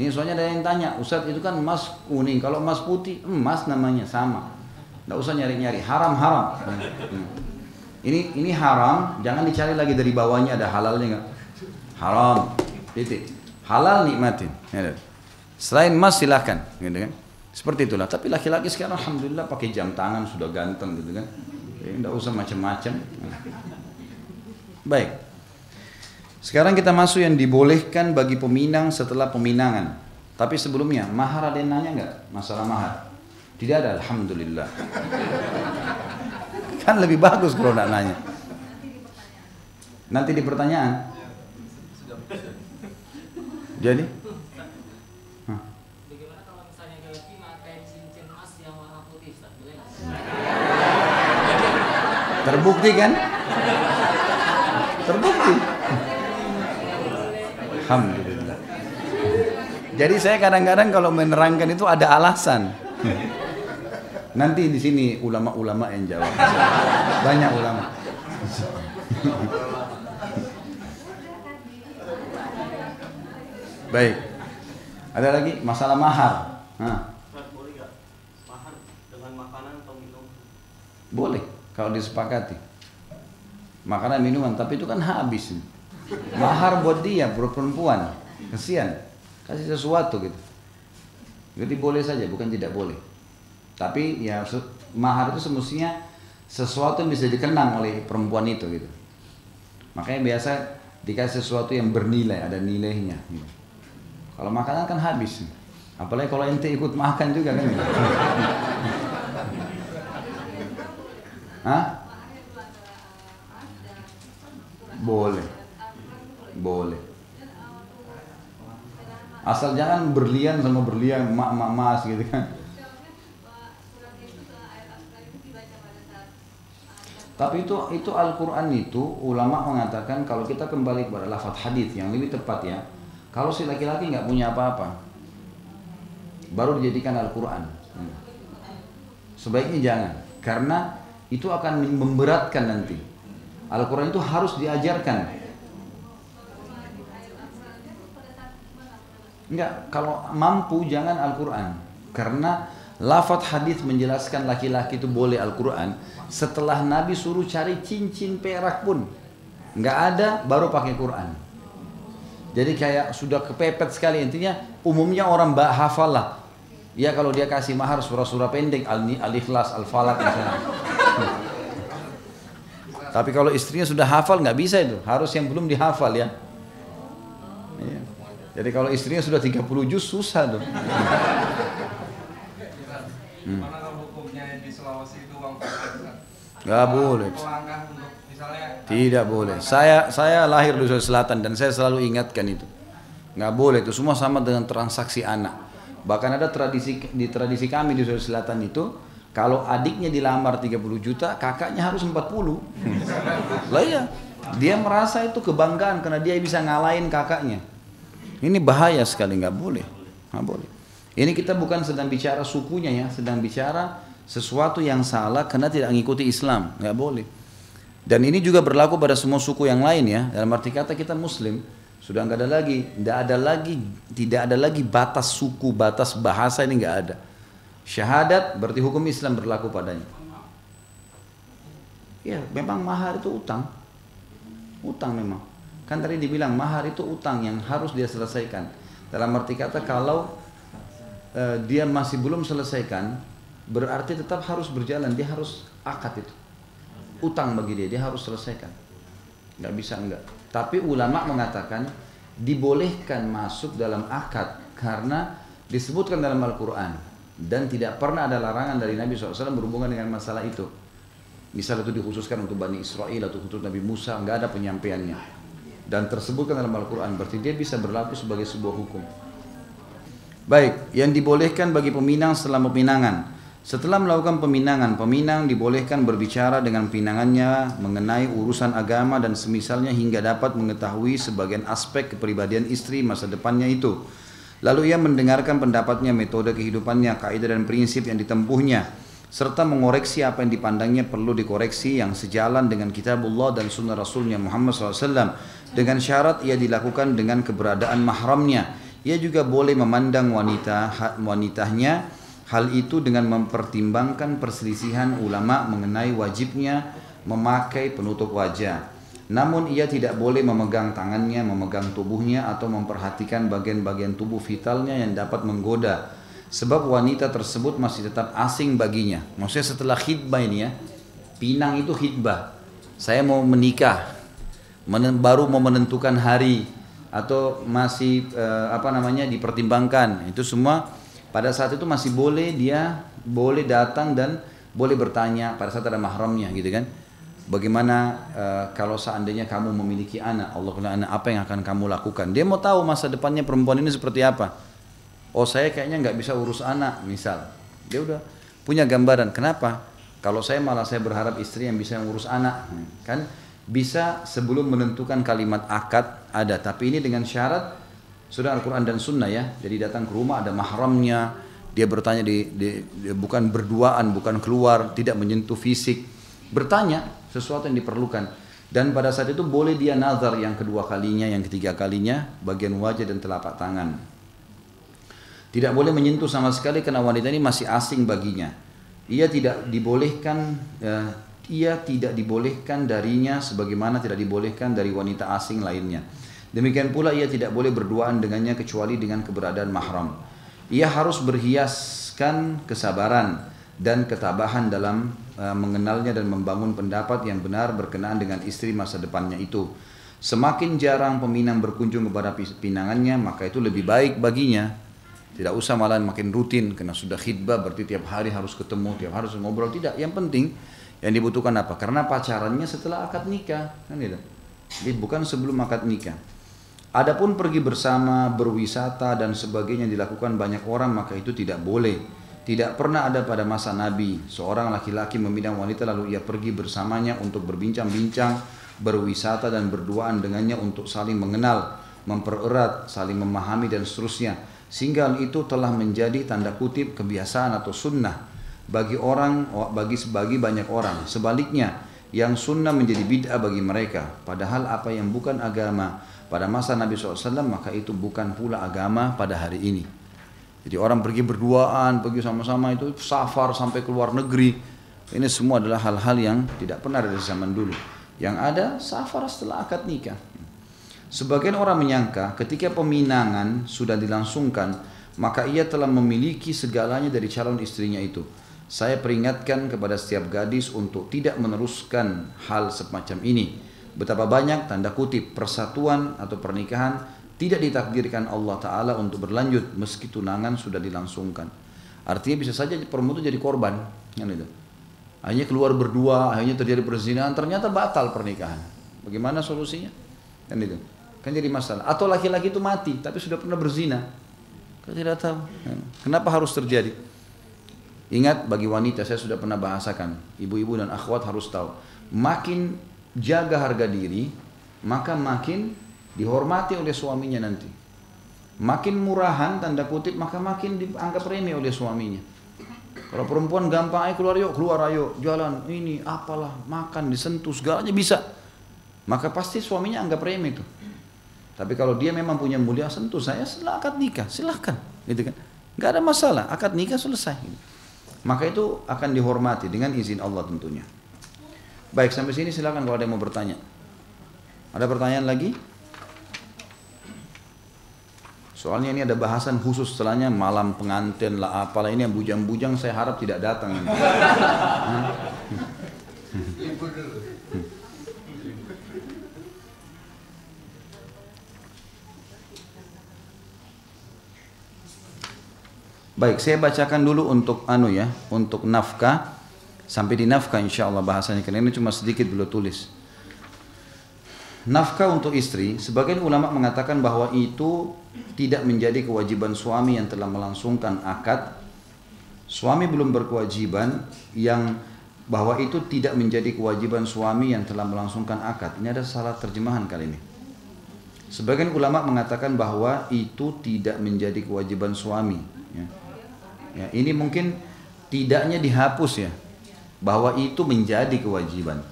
Ini soalnya ada yang tanya, Ustadz itu kan emas kuning, kalau emas putih emas namanya sama. Nggak usah nyari-nyari, haram. Ini haram, jangan dicari lagi dari bawahnya ada halalnya nggak? Haram, titik. Halal nikmatin. Selain emas silakan, gitu kan? Seperti itulah. Tapi laki-laki sekarang alhamdulillah pakai jam tangan sudah ganteng, gitu kan? Nggak usah macam-macam. Baik. Sekarang kita masuk yang dibolehkan bagi peminang setelah peminangan. Tapi sebelumnya, mahar ada yang nanya nggak masalah mahar? Tidak ada, alhamdulillah. Kan lebih bagus kalau nggak nanya. Nanti di pertanyaan. Jadi? Bagaimana kalau misalnya laki pakai cincin emas yang warna putih, Ustaz? Boleh nggak? Terbukti kan? Terbukti. Alhamdulillah. Jadi saya kadang-kadang kalau menerangkan itu ada alasan. Nanti di sini ulama-ulama yang jawab. Banyak ulama. Baik. Ada lagi masalah mahar. Boleh nggak mahar dengan makanan atau minum? Boleh kalau disepakati. Makanan minuman, tapi itu kan habis. Mahar buat dia, buat perempuan. Kasihan. Kasih sesuatu gitu. Jadi boleh saja, bukan tidak boleh. Tapi ya mahar itu semestinya sesuatu yang bisa dikenang oleh perempuan itu gitu. Makanya biasa dikasih sesuatu yang bernilai, ada nilainya gitu. Kalau makanan kan habis. Apalagi kalau ente ikut makan juga kan gitu. Hah? Boleh. Boleh. Asal jangan berlian sama berlian emas gitu kan. Tapi itu Al-Quran itu ulama mengatakan kalau kita kembali kepada lafaz hadis yang lebih tepat ya, kalau si laki-laki nggak punya apa-apa, baru dijadikan Al-Quran. Sebaiknya jangan, karena itu akan memberatkan nanti. Al-Quran itu harus diajarkan. Enggak, kalau mampu jangan Al-Quran, karena lafaz hadis menjelaskan laki-laki itu boleh Al-Quran. Setelah Nabi suruh cari cincin perak pun nggak ada, baru pakai Quran. Jadi kayak sudah kepepet sekali. Intinya umumnya orang hafal lah. Ya kalau dia kasih mahar surah-surah pendek, Al-Ikhlas, Al-Falaq misalnya. Tapi kalau istrinya sudah hafal nggak bisa itu, harus yang belum dihafal ya. Iya. Jadi kalau istrinya sudah 30 juz susah tuh. Mana kalau hukumnya di Sulawesi itu uang perak? Nggak boleh. Pelanggan untuk misalnya Tidak boleh. Saya lahir di Sulawesi Selatan dan saya selalu ingatkan itu. Nggak boleh, itu semua sama dengan transaksi anak. Bahkan ada tradisi kami di Sulawesi Selatan itu, kalau adiknya dilamar 30 juta, kakaknya harus 40. Lah iya, dia merasa itu kebanggaan karena dia bisa ngalahin kakaknya. Ini bahaya sekali, nggak boleh. Nggak boleh. Ini kita bukan sedang bicara sukunya ya, sedang bicara sesuatu yang salah karena tidak mengikuti Islam, nggak boleh. Dan ini juga berlaku pada semua suku yang lain ya. Dalam arti kata kita Muslim sudah nggak ada lagi, tidak ada lagi batas suku, batas bahasa, ini nggak ada. Syahadat berarti hukum Islam berlaku padanya. Ya, memang mahar itu utang. Utang memang. Kan tadi dibilang mahar itu utang yang harus dia selesaikan. Dalam arti kata kalau dia masih belum selesaikan, berarti tetap harus berjalan. Dia harus akad itu. Utang bagi dia harus selesaikan. Nggak bisa enggak. Tapi ulama mengatakan dibolehkan masuk dalam akad karena disebutkan dalam Al-Quran dan tidak pernah ada larangan dari Nabi SAW berhubungan dengan masalah itu. Misal itu dikhususkan untuk Bani Israel atau untuk Nabi Musa, nggak ada penyampaiannya dan tersebutkan dalam Al-Quran, berarti dia bisa berlaku sebagai sebuah hukum. Baik, yang dibolehkan bagi peminang setelah peminangan. Setelah melakukan peminangan, peminang dibolehkan berbicara dengan pinangannya mengenai urusan agama dan semisalnya hingga dapat mengetahui sebagian aspek kepribadian istri masa depannya itu. Lalu ia mendengarkan pendapatnya, metode kehidupannya, kaidah dan prinsip yang ditempuhnya, serta mengoreksi apa yang dipandangnya perlu dikoreksi yang sejalan dengan kitabullah dan sunnah Rasulnya Muhammad SAW. Dengan syarat ia dilakukan dengan keberadaan mahramnya. Ia juga boleh memandang wanitanya. Hal itu dengan mempertimbangkan perselisihan ulama mengenai wajibnya memakai penutup wajah. Namun ia tidak boleh memegang tangannya, memegang tubuhnya atau memperhatikan bagian-bagian tubuh vitalnya yang dapat menggoda. Sebab wanita tersebut masih tetap asing baginya. Maksudnya setelah khidbah ini ya, pinang itu khidbah. Saya mau menikah, baru mau menentukan hari atau masih dipertimbangkan. Itu semua pada saat itu masih boleh, dia boleh datang dan boleh bertanya pada saat ada mahramnya gitu kan. Bagaimana kalau seandainya kamu memiliki anak, Allah kena anak, apa yang akan kamu lakukan? Dia mau tahu masa depannya perempuan ini seperti apa. Oh saya kayaknya nggak bisa urus anak misal. Dia udah punya gambaran. Kenapa? Kalau saya malah saya berharap istri yang bisa ngurus anak. Kan bisa sebelum menentukan kalimat akad ada. Tapi ini dengan syarat sudah Al-Quran dan Sunnah ya. Jadi datang ke rumah ada mahramnya. Dia bertanya bukan berduaan, bukan keluar, tidak menyentuh fisik. Bertanya sesuatu yang diperlukan. Dan pada saat itu boleh dia nazar yang kedua kalinya, yang ketiga kalinya, bagian wajah dan telapak tangan. Tidak boleh menyentuh sama sekali karena wanita ini masih asing baginya. Ia tidak dibolehkan darinya sebagaimana tidak dibolehkan dari wanita asing lainnya. Demikian pula ia tidak boleh berduaan dengannya kecuali dengan keberadaan mahram. Ia harus berhiaskan kesabaran dan ketabahan dalam mengenalnya dan membangun pendapat yang benar berkenaan dengan istri masa depannya itu. Semakin jarang peminang berkunjung kepada pinangannya, maka itu lebih baik baginya. Tidak usah malah makin rutin, karena sudah khidbah berarti tiap hari harus ketemu, tiap hari harus ngobrol. Tidak, yang penting yang dibutuhkan apa? Karena pacarannya setelah akad nikah, kan gitu. Jadi bukan sebelum akad nikah. Adapun pergi bersama, berwisata dan sebagainya dilakukan banyak orang, maka itu tidak boleh. Tidak pernah ada pada masa Nabi seorang laki-laki meminang wanita lalu ia pergi bersamanya untuk berbincang-bincang, berwisata dan berduaan dengannya untuk saling mengenal, mempererat, saling memahami dan seterusnya. Sehingga itu telah menjadi tanda kutip kebiasaan atau sunnah bagi banyak orang. Sebaliknya, yang sunnah menjadi bid'ah bagi mereka. Padahal apa yang bukan agama pada masa Nabi SAW, maka itu bukan pula agama pada hari ini. Jadi orang pergi berduaan, pergi sama-sama itu safar sampai ke luar negeri. Ini semua adalah hal-hal yang tidak pernah ada di zaman dulu. Yang ada safar setelah akad nikah. Sebagian orang menyangka ketika peminangan sudah dilangsungkan, maka ia telah memiliki segalanya dari calon istrinya itu. Saya peringatkan kepada setiap gadis untuk tidak meneruskan hal semacam ini. Betapa banyak tanda kutip persatuan atau pernikahan tidak ditakdirkan Allah Ta'ala untuk berlanjut meski tunangan sudah dilangsungkan. Artinya bisa saja perempuan itu jadi korban. Akhirnya keluar berdua, akhirnya terjadi perzinahan, ternyata batal pernikahan. Bagaimana solusinya? Kan jadi masalah. Atau laki-laki itu mati tapi sudah pernah berzina. Kita tidak tahu. Kenapa harus terjadi? Ingat, bagi wanita saya sudah pernah bahasakan. Ibu-ibu dan akhwat harus tahu. Makin jaga harga diri, maka makin dihormati oleh suaminya nanti. Makin murahan tanda kutip, maka makin dianggap remeh oleh suaminya. Kalau perempuan gampang, ayo keluar ayo, jalan, ini apalah, makan, disentuh, segalanya bisa. Maka pasti suaminya anggap remeh itu. Tapi kalau dia memang punya mulia, sentuh saya setelah akad nikah, silahkan, gitu kan? Gak ada masalah, akad nikah selesai. Maka itu akan dihormati dengan izin Allah tentunya. Baik, sampai sini silakan kalau ada yang mau bertanya. Ada pertanyaan lagi? Soalnya ini ada bahasan khusus setelahnya malam pengantin lah apalah, ini yang bujang-bujang saya harap tidak datang. Baik, saya bacakan dulu untuk untuk nafkah sampai di nafkah insyaallah bahasanya, karena ini cuma sedikit beliau tulis. Nafkah untuk istri, sebagian ulama mengatakan bahwa itu tidak menjadi kewajiban suami yang telah melangsungkan akad. Suami belum berkewajiban, yang bahwa itu tidak menjadi kewajiban suami yang telah melangsungkan akad. Ini ada salah terjemahan kali ini. Sebagian ulama mengatakan bahwa itu tidak menjadi kewajiban suami. Ya, ini mungkin tidaknya dihapus ya, bahwa itu menjadi kewajiban.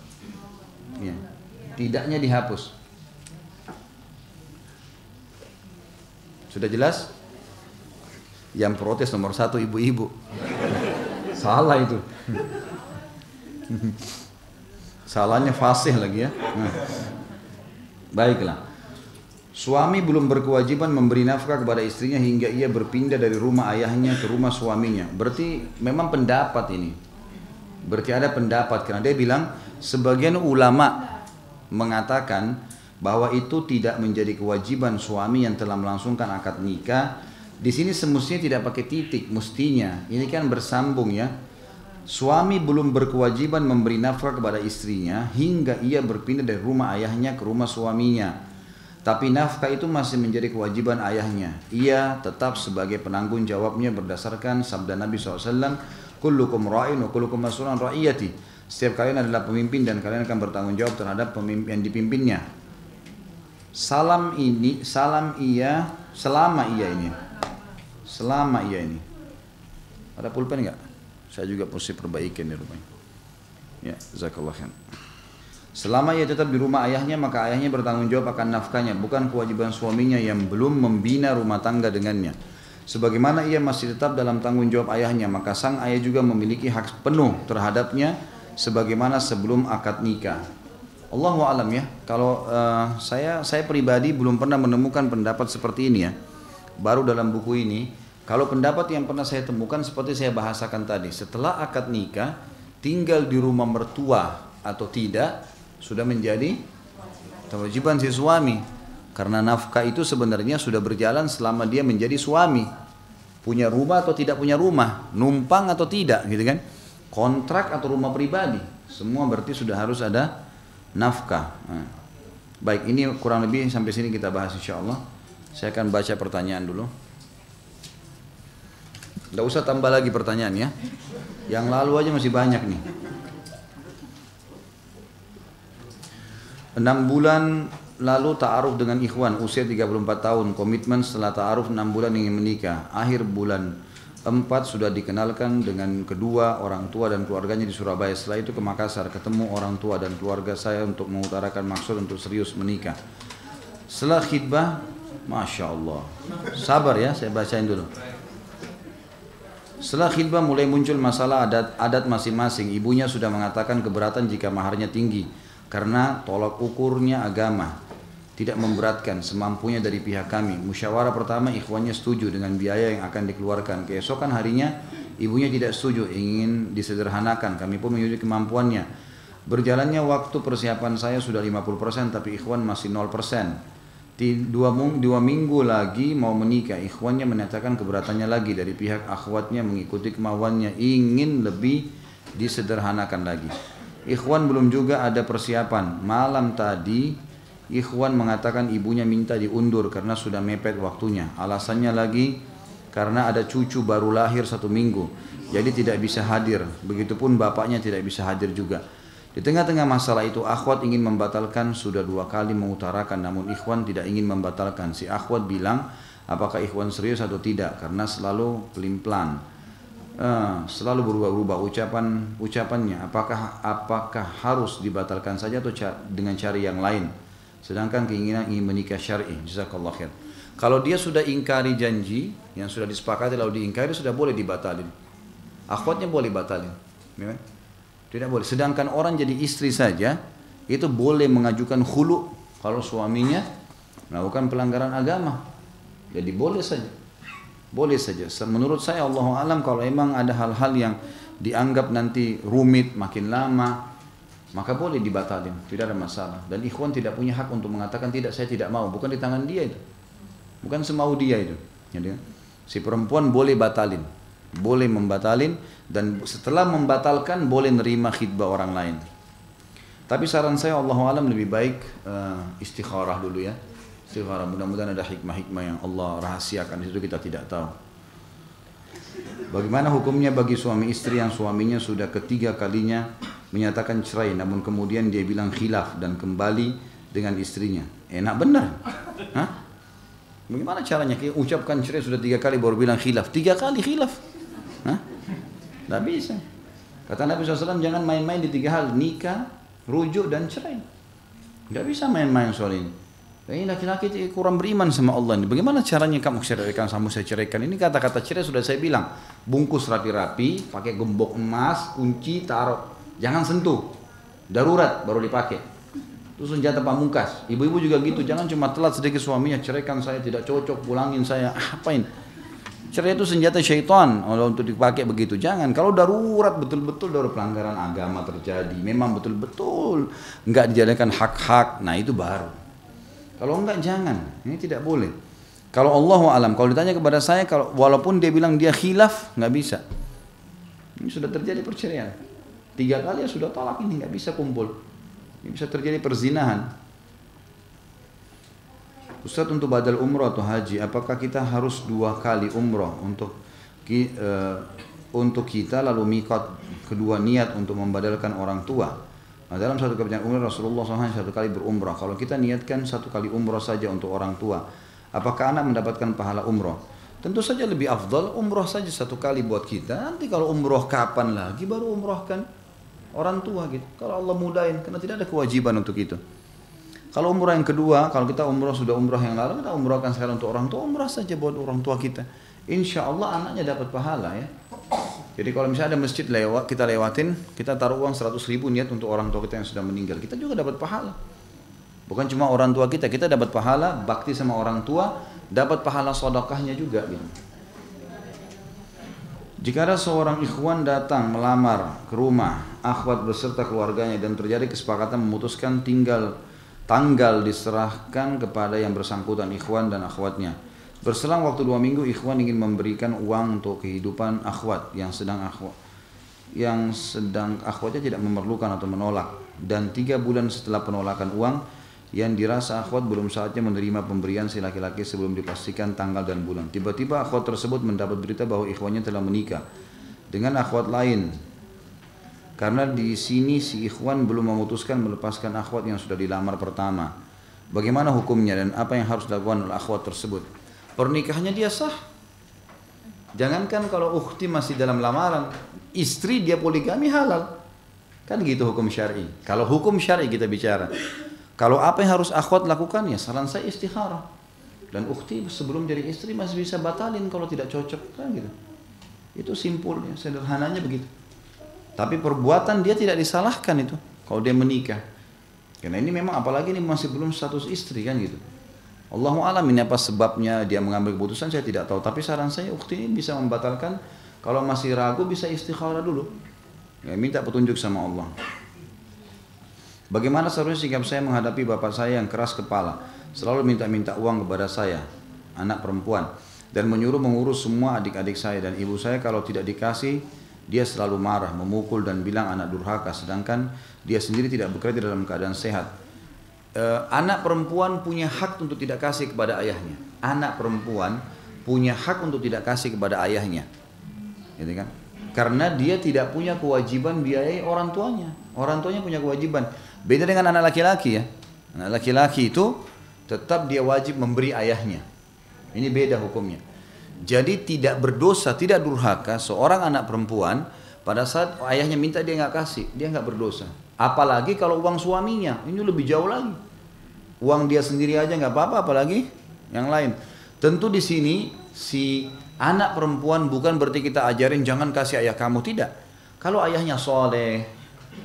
Ya. Tidaknya dihapus. Sudah jelas? Yang protes nomor 1 ibu-ibu. Salah itu. Salahnya fasih lagi ya. Nah. Baiklah. Suami belum berkewajiban memberi nafkah kepada istrinya hingga ia berpindah dari rumah ayahnya ke rumah suaminya. Berarti memang pendapat ini. Berarti ada pendapat, karena dia bilang sebagian ulama mengatakan bahwa itu tidak menjadi kewajiban suami yang telah melangsungkan akad nikah. Di sini semestinya tidak pakai titik, mestinya. Ini kan bersambung ya. Suami belum berkewajiban memberi nafkah kepada istrinya hingga ia berpindah dari rumah ayahnya ke rumah suaminya. Tapi nafkah itu masih menjadi kewajiban ayahnya. Ia tetap sebagai penanggung jawabnya berdasarkan sabda Nabi SAW, kullukum ra'in wa kullukum mas'ulun an ra'iyati. Setiap kalian adalah pemimpin dan kalian akan bertanggung jawab terhadap pemimpin yang dipimpinnya. Selama ia ini. Ada pulpen enggak? Saya juga mesti perbaikin di rumah. Ya, jazakallah khair. Selama ia tetap di rumah ayahnya, maka ayahnya bertanggung jawab akan nafkahnya, bukan kewajiban suaminya yang belum membina rumah tangga dengannya. Sebagaimana ia masih tetap dalam tanggung jawab ayahnya, maka sang ayah juga memiliki hak penuh terhadapnya sebagaimana sebelum akad nikah. Allahu a'lam ya. Kalau saya pribadi belum pernah menemukan pendapat seperti ini ya. Baru dalam buku ini, kalau pendapat yang pernah saya temukan seperti saya bahasakan tadi, setelah akad nikah tinggal di rumah mertua atau tidak sudah menjadi kewajiban si suami. Karena nafkah itu sebenarnya sudah berjalan selama dia menjadi suami. Punya rumah atau tidak punya rumah, numpang atau tidak gitu kan. Kontrak atau rumah pribadi, semua berarti sudah harus ada nafkah. Nah, baik, ini kurang lebih sampai sini kita bahas insyaallah. Saya akan baca pertanyaan dulu. Tidak usah tambah lagi pertanyaan ya. Yang lalu aja masih banyak nih. 6 bulan lalu ta'aruf dengan ikhwan, usia 34 tahun, komitmen setelah ta'aruf 6 bulan ingin menikah. Akhir bulan 4 sudah dikenalkan dengan kedua orang tua dan keluarganya di Surabaya. Setelah itu ke Makassar, ketemu orang tua dan keluarga saya untuk mengutarakan maksud untuk serius menikah. Setelah khidbah, Masya Allah, sabar ya, saya bacain dulu. Setelah khidbah mulai muncul masalah adat masing-masing. Ibunya sudah mengatakan keberatan jika maharnya tinggi, karena tolak ukurnya agama. Tidak memberatkan, semampunya dari pihak kami. Musyawarah pertama ikhwannya setuju dengan biaya yang akan dikeluarkan. Keesokan harinya ibunya tidak setuju, ingin disederhanakan. Kami pun menyetujui kemampuannya. Berjalannya waktu, persiapan saya sudah 50%, tapi ikhwan masih 0%. Dua minggu lagi mau menikah, ikhwannya menyatakan keberatannya lagi. Dari pihak akhwatnya mengikuti kemauannya, ingin lebih disederhanakan lagi. Ikhwan belum juga ada persiapan. Malam tadi ikhwan mengatakan ibunya minta diundur karena sudah mepet waktunya. Alasannya lagi karena ada cucu baru lahir 1 minggu, jadi tidak bisa hadir. Begitupun bapaknya tidak bisa hadir juga. Di tengah-tengah masalah itu akhwat ingin membatalkan, sudah 2 kali mengutarakan, namun ikhwan tidak ingin membatalkan. Si akhwat bilang apakah ikhwan serius atau tidak, karena selalu pelin-pelan, selalu berubah-ubah ucapannya. Apakah harus dibatalkan saja atau dengan cari yang lain? Sedangkan keinginan ingin menikah syar'i. Jazakallah khair. Kalau dia sudah ingkari janji yang sudah disepakati lalu diingkari, sudah boleh dibatalin. Akhwatnya boleh batalin. Tidak boleh. Sedangkan orang jadi istri saja itu boleh mengajukan khulu kalau suaminya melakukan pelanggaran agama. Jadi boleh saja. Boleh saja. Menurut saya Allahu alam kalau memang ada hal-hal yang dianggap nanti rumit makin lama, maka boleh dibatalin, tidak ada masalah. Dan ikhwan tidak punya hak untuk mengatakan tidak, saya tidak mau. Bukan di tangan dia itu. Bukan semau dia itu. Jadi, si perempuan boleh batalin, boleh membatalin, dan setelah membatalkan boleh nerima khidbah orang lain. Tapi saran saya Allahu alam lebih baik istikharah dulu ya. Istikharah, mudah-mudahan ada hikmah-hikmah yang Allah rahasiakan, di situ kita tidak tahu. Bagaimana hukumnya bagi suami istri yang suaminya sudah ketiga kalinya menyatakan cerai, namun kemudian dia bilang khilaf dan kembali dengan istrinya? Enak benar. Hah? Bagaimana caranya? Ucapkan cerai sudah 3 kali baru bilang khilaf. 3 kali khilaf. Hah? Tidak bisa. Kata Nabi SAW, jangan main-main di 3 hal. Nikah, rujuk, dan cerai. Tidak bisa main-main soal ini. Ini laki-laki kurang beriman sama Allah. Bagaimana caranya kamu ceraikan, sama saya ceraikan? Ini kata-kata cerai sudah saya bilang. Bungkus rapi-rapi, pakai gembok emas, kunci, taruh. Jangan sentuh. Darurat baru dipakai. Itu senjata pamungkas. Ibu-ibu juga gitu. Jangan cuma telat sedikit suaminya, ceraikan saya, tidak cocok, pulangin saya. Apain? Cerai itu senjata syaitan kalau untuk dipakai begitu. Jangan. Kalau darurat betul-betul dari pelanggaran agama terjadi, memang betul-betul enggak dijalankan hak-hak, nah itu baru. Kalau enggak jangan. Ini tidak boleh. Kalau Allah alam, kalau ditanya kepada saya, kalau walaupun dia bilang dia khilaf, nggak bisa. Ini sudah terjadi perceraian. 3 kali ya sudah talak, ini nggak bisa kumpul. Ini bisa terjadi perzinahan. Ustaz, untuk badal umroh atau haji, apakah kita harus 2 kali umroh untuk kita lalu mikot kedua niat untuk membadalkan orang tua? Nah, dalam satu kebijakan umrah Rasulullah SAW 1 kali berumrah. Kalau kita niatkan 1 kali umrah saja untuk orang tua, apakah anak mendapatkan pahala umrah? Tentu saja lebih afdal umrah saja 1 kali buat kita. Nanti kalau umrah kapan lagi baru umrahkan orang tua gitu. Kalau Allah mudahin, karena tidak ada kewajiban untuk itu. Kalau umrah yang kedua, kalau kita umrah sudah umrah yang lalu, kita umrahkan sekarang untuk orang tua, umrah saja buat orang tua kita. Insya Allah anaknya dapat pahala ya. Jadi kalau misalnya ada masjid kita lewatin, kita taruh uang 100.000 niat untuk orang tua kita yang sudah meninggal, kita juga dapat pahala. Bukan cuma orang tua kita dapat pahala, bakti sama orang tua, dapat pahala sedekahnya juga gitu. Jika ada seorang ikhwan datang melamar ke rumah akhwat beserta keluarganya dan terjadi kesepakatan memutuskan tanggal diserahkan kepada yang bersangkutan ikhwan dan akhwatnya. Berselang waktu 2 minggu, ikhwan ingin memberikan uang untuk kehidupan akhwat yang sedang akhwatnya tidak memerlukan atau menolak, dan 3 bulan setelah penolakan uang yang dirasa akhwat belum saatnya menerima pemberian si laki-laki sebelum dipastikan tanggal dan bulan. Tiba-tiba akhwat tersebut mendapat berita bahwa ikhwannya telah menikah dengan akhwat lain. Karena di sini si ikhwan belum memutuskan melepaskan akhwat yang sudah dilamar pertama. Bagaimana hukumnya dan apa yang harus dilakukan oleh akhwat tersebut? Pernikahannya dia sah. Jangankan kalau ukhti masih dalam lamaran, istri dia poligami halal. Kan gitu hukum syar'i. Kalau hukum syar'i kita bicara. Kalau apa yang harus akhwat lakukan, ya saran saya istikharah. Dan ukhti sebelum jadi istri masih bisa batalin kalau tidak cocok, kan gitu. Itu simpulnya, sederhananya begitu. Tapi perbuatan dia tidak disalahkan itu kalau dia menikah. Karena ini memang apalagi ini masih belum status istri kan gitu. Allahu a'lam ini apa sebabnya dia mengambil keputusan, saya tidak tahu. Tapi saran saya ukhti ini bisa membatalkan. Kalau masih ragu bisa istikharah dulu. Ya, minta petunjuk sama Allah. Bagaimana seharusnya sikap saya menghadapi bapak saya yang keras kepala, selalu minta-minta uang kepada saya, anak perempuan, dan menyuruh mengurus semua adik-adik saya, dan ibu saya kalau tidak dikasih dia selalu marah, memukul dan bilang anak durhaka, sedangkan dia sendiri tidak bekerja dalam keadaan sehat. Anak perempuan punya hak untuk tidak kasih kepada ayahnya. Anak perempuan punya hak untuk tidak kasih kepada ayahnya, gitu kan? Karena dia tidak punya kewajiban biayai orang tuanya. Orang tuanya punya kewajiban. Beda dengan anak laki-laki ya. Anak laki-laki itu tetap dia wajib memberi ayahnya. Ini beda hukumnya. Jadi tidak berdosa, tidak durhaka seorang anak perempuan pada saat ayahnya minta dia nggak kasih, dia nggak berdosa. Apalagi kalau uang suaminya, ini lebih jauh lagi. Uang dia sendiri aja nggak apa-apa, apalagi yang lain. Tentu di sini si anak perempuan bukan berarti kita ajarin jangan kasih ayah kamu, tidak. Kalau ayahnya soleh,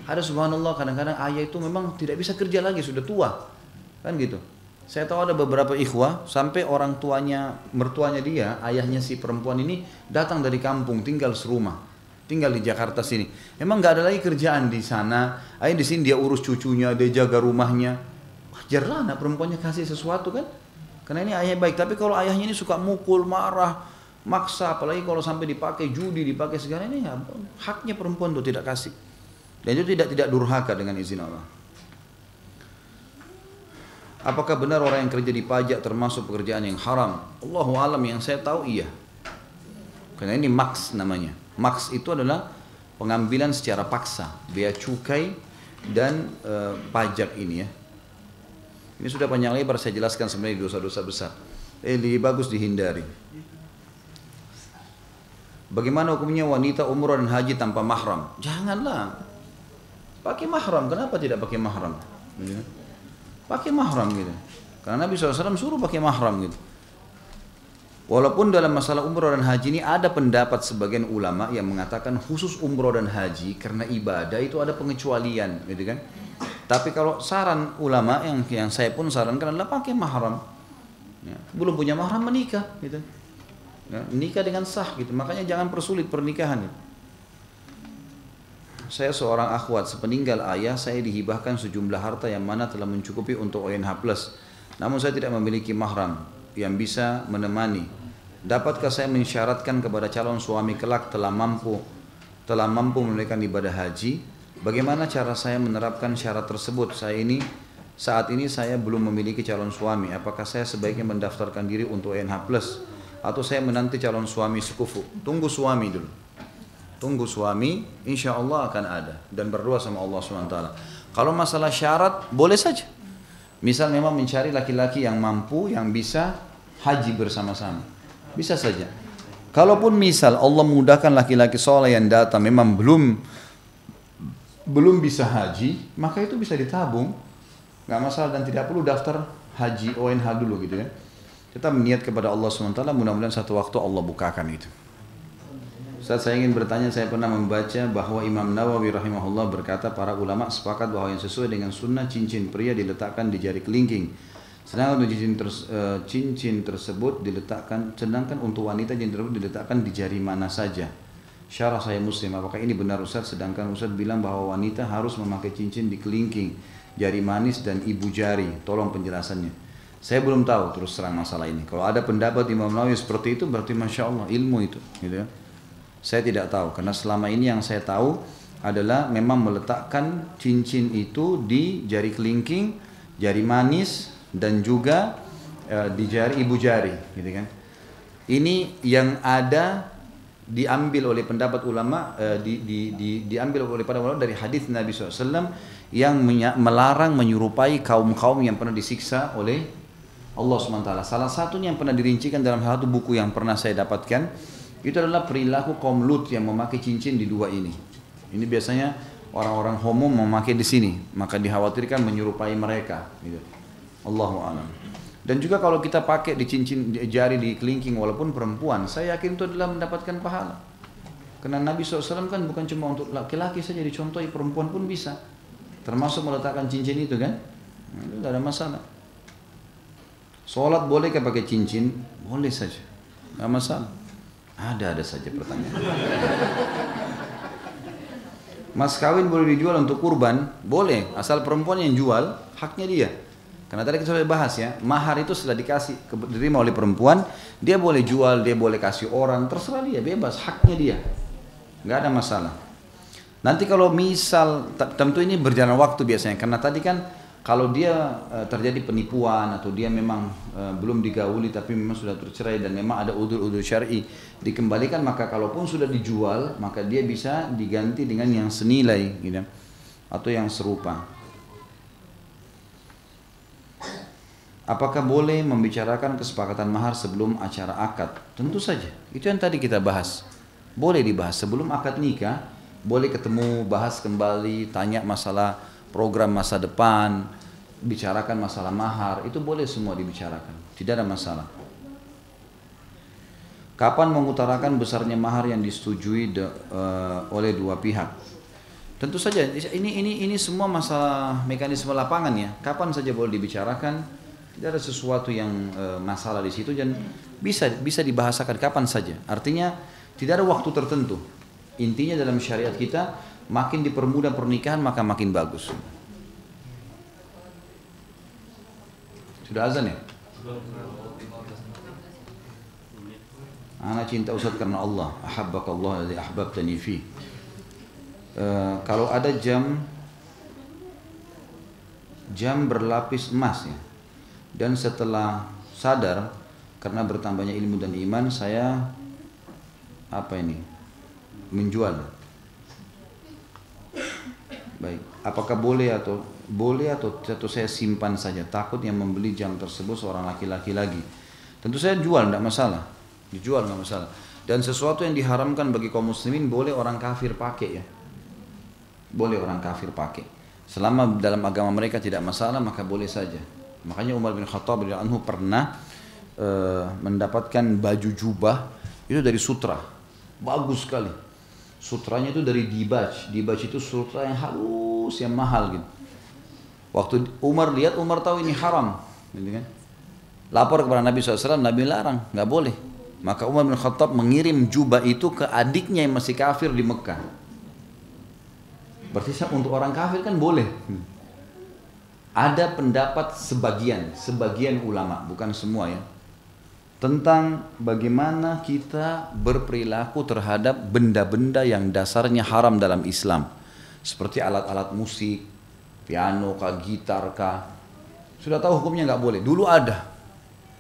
Ada subhanallah kadang-kadang ayah itu memang tidak bisa kerja lagi, sudah tua. Kan gitu. Saya tahu ada beberapa ikhwah sampai orang tuanya, mertuanya dia, ayahnya si perempuan ini datang dari kampung tinggal serumah, tinggal di Jakarta sini. Emang nggak ada lagi kerjaan di sana. Ayah di sini dia urus cucunya, dia jaga rumahnya. Wajarlah anak perempuannya kasih sesuatu kan? Karena ini ayah baik. Tapi kalau ayahnya ini suka mukul, marah, maksa, apalagi kalau sampai dipakai judi, dipakai segala ini, ya, haknya perempuan itu tidak kasih. Dan itu tidak durhaka dengan izin Allah. Apakah benar orang yang kerja di pajak termasuk pekerjaan yang haram? Allahu alam, yang saya tahu iya. Karena ini maks namanya. Maks itu adalah pengambilan secara paksa, bea cukai dan pajak ini ya. Ini sudah panjang lebar saya jelaskan sebenarnya dosa-dosa besar. Lebih bagus dihindari. Bagaimana hukumnya wanita umrah dan haji tanpa mahram? Janganlah. Pakai mahram, kenapa tidak pakai mahram? Pakai mahram gitu. Karena Nabi SAW suruh pakai mahram gitu. Walaupun dalam masalah umrah dan haji ini ada pendapat sebagian ulama yang mengatakan khusus umrah dan haji karena ibadah itu ada pengecualian, gitu kan? Tapi kalau saran ulama yang saya pun sarankan adalah pakai mahram. Ya, belum punya mahram menikah, gitu. Ya, menikah dengan sah, gitu. Makanya jangan persulit pernikahan. Gitu. Saya seorang akhwat, sepeninggal ayah saya dihibahkan sejumlah harta yang mana telah mencukupi untuk ONH+. Namun saya tidak memiliki mahram yang bisa menemani. Dapatkah saya mensyaratkan kepada calon suami kelak telah mampu menunaikan ibadah haji? Bagaimana cara saya menerapkan syarat tersebut? Saat ini saya belum memiliki calon suami. Apakah saya sebaiknya mendaftarkan diri untuk ONH+, atau saya menanti calon suami sekufu? Tunggu suami dulu. Tunggu suami, insya Allah akan ada. Dan berdoa sama Allah SWT. Kalau masalah syarat, boleh saja. Misal memang mencari laki-laki yang mampu, yang bisa haji bersama-sama. Bisa saja. Kalaupun misal Allah mudahkan laki-laki soleh yang datang, memang belum bisa haji, maka itu bisa ditabung. Nggak masalah dan tidak perlu daftar haji ONH dulu gitu ya. Kita meniat kepada Allah SWT, mudah-mudahan satu waktu Allah bukakan itu. Ustaz, saya ingin bertanya, saya pernah membaca bahwa Imam Nawawi rahimahullah berkata para ulama sepakat bahwa yang sesuai dengan sunnah cincin pria diletakkan di jari kelingking. Sedangkan untuk cincin tersebut sedangkan untuk wanita cincin tersebut diletakkan di jari mana saja. Syarah saya Muslim, apakah ini benar Ustaz? Sedangkan Ustaz bilang bahwa wanita harus memakai cincin di kelingking, jari manis dan ibu jari. Tolong penjelasannya. Saya belum tahu terus terang masalah ini. Kalau ada pendapat Imam Nawawi seperti itu berarti Masya Allah ilmu itu gitu ya. Saya tidak tahu, karena selama ini yang saya tahu adalah memang meletakkan cincin itu di jari kelingking, jari manis, dan juga di jari ibu jari, gitu kan? Ini yang ada diambil oleh pendapat ulama, diambil oleh para ulama dari hadis Nabi SAW yang melarang menyerupai kaum-kaum yang pernah disiksa oleh Allah SWT. Salah satunya yang pernah dirincikan dalam satu buku yang pernah saya dapatkan, itu adalah perilaku kaum Lut yang memakai cincin di dua ini. Ini biasanya orang-orang homo memakai di sini, maka dikhawatirkan menyerupai mereka. Gitu. Allahu a'lam. Dan juga kalau kita pakai di cincin di jari di kelingking walaupun perempuan, saya yakin itu adalah mendapatkan pahala. Karena Nabi SAW kan bukan cuma untuk laki-laki saja dicontohi, perempuan pun bisa. Termasuk meletakkan cincin itu kan, itu tidak ada masalah. Sholat bolehkah pakai cincin? Boleh saja, tidak masalah. Ada saja pertanyaan. Mas kawin boleh dijual untuk kurban? Boleh, asal perempuan yang jual, haknya dia. Karena tadi kita sudah bahas ya, mahar itu sudah diterima oleh perempuan, dia boleh jual, dia boleh kasih orang, terserah dia, bebas, haknya dia. Nggak ada masalah. Nanti kalau misal, tentu ini berjalan waktu biasanya, karena tadi kan kalau dia terjadi penipuan atau dia memang belum digauli tapi memang sudah tercerai dan memang ada udzur-udzur syar'i dikembalikan, maka kalaupun sudah dijual maka dia bisa diganti dengan yang senilai gitu, atau yang serupa. Apakah boleh membicarakan kesepakatan mahar sebelum acara akad? Tentu saja. Itu yang tadi kita bahas. Boleh dibahas sebelum akad nikah, boleh ketemu, bahas kembali, tanya masalah program masa depan, bicarakan masalah mahar, itu boleh semua dibicarakan, tidak ada masalah. Kapan mengutarakan besarnya mahar yang disetujui oleh dua pihak? Tentu saja ini semua masalah mekanisme lapangan ya. Kapan saja boleh dibicarakan, tidak ada sesuatu yang masalah di situ dan bisa dibahasakan kapan saja. Artinya tidak ada waktu tertentu. Intinya dalam syariat kita makin dipermudah pernikahan maka makin bagus. Sudah azan ya? Ana cinta Ustaz karena Allah. Ahabbakallah alladzi ahbabtani fi. Kalau ada jam berlapis emas ya, dan setelah sadar karena bertambahnya ilmu dan iman saya menjual. Baik, apakah boleh atau saya simpan saja, takut yang membeli jam tersebut seorang laki-laki lagi. Tentu saya jual, tidak masalah, dijual tidak masalah. Dan sesuatu yang diharamkan bagi kaum muslimin boleh orang kafir pakai ya. Boleh orang kafir pakai. Selama dalam agama mereka tidak masalah maka boleh saja. Makanya Umar bin Khattab radhiyallahu anhu pernah mendapatkan baju jubah itu dari sutra. Bagus sekali. Sutranya itu dari dibaj. Dibaj itu sutra yang halus, yang mahal gitu. Waktu Umar lihat, Umar tahu ini haram, gitu kan? Lapor kepada Nabi SAW, Nabi larang, nggak boleh. Maka Umar bin Khattab mengirim jubah itu ke adiknya yang masih kafir di Mekah. Berarti untuk orang kafir kan boleh. Ada pendapat sebagian ulama, bukan semua ya, tentang bagaimana kita berperilaku terhadap benda-benda yang dasarnya haram dalam Islam. Seperti alat-alat musik, piano kah, gitar kah. Sudah tahu hukumnya nggak boleh. Dulu ada.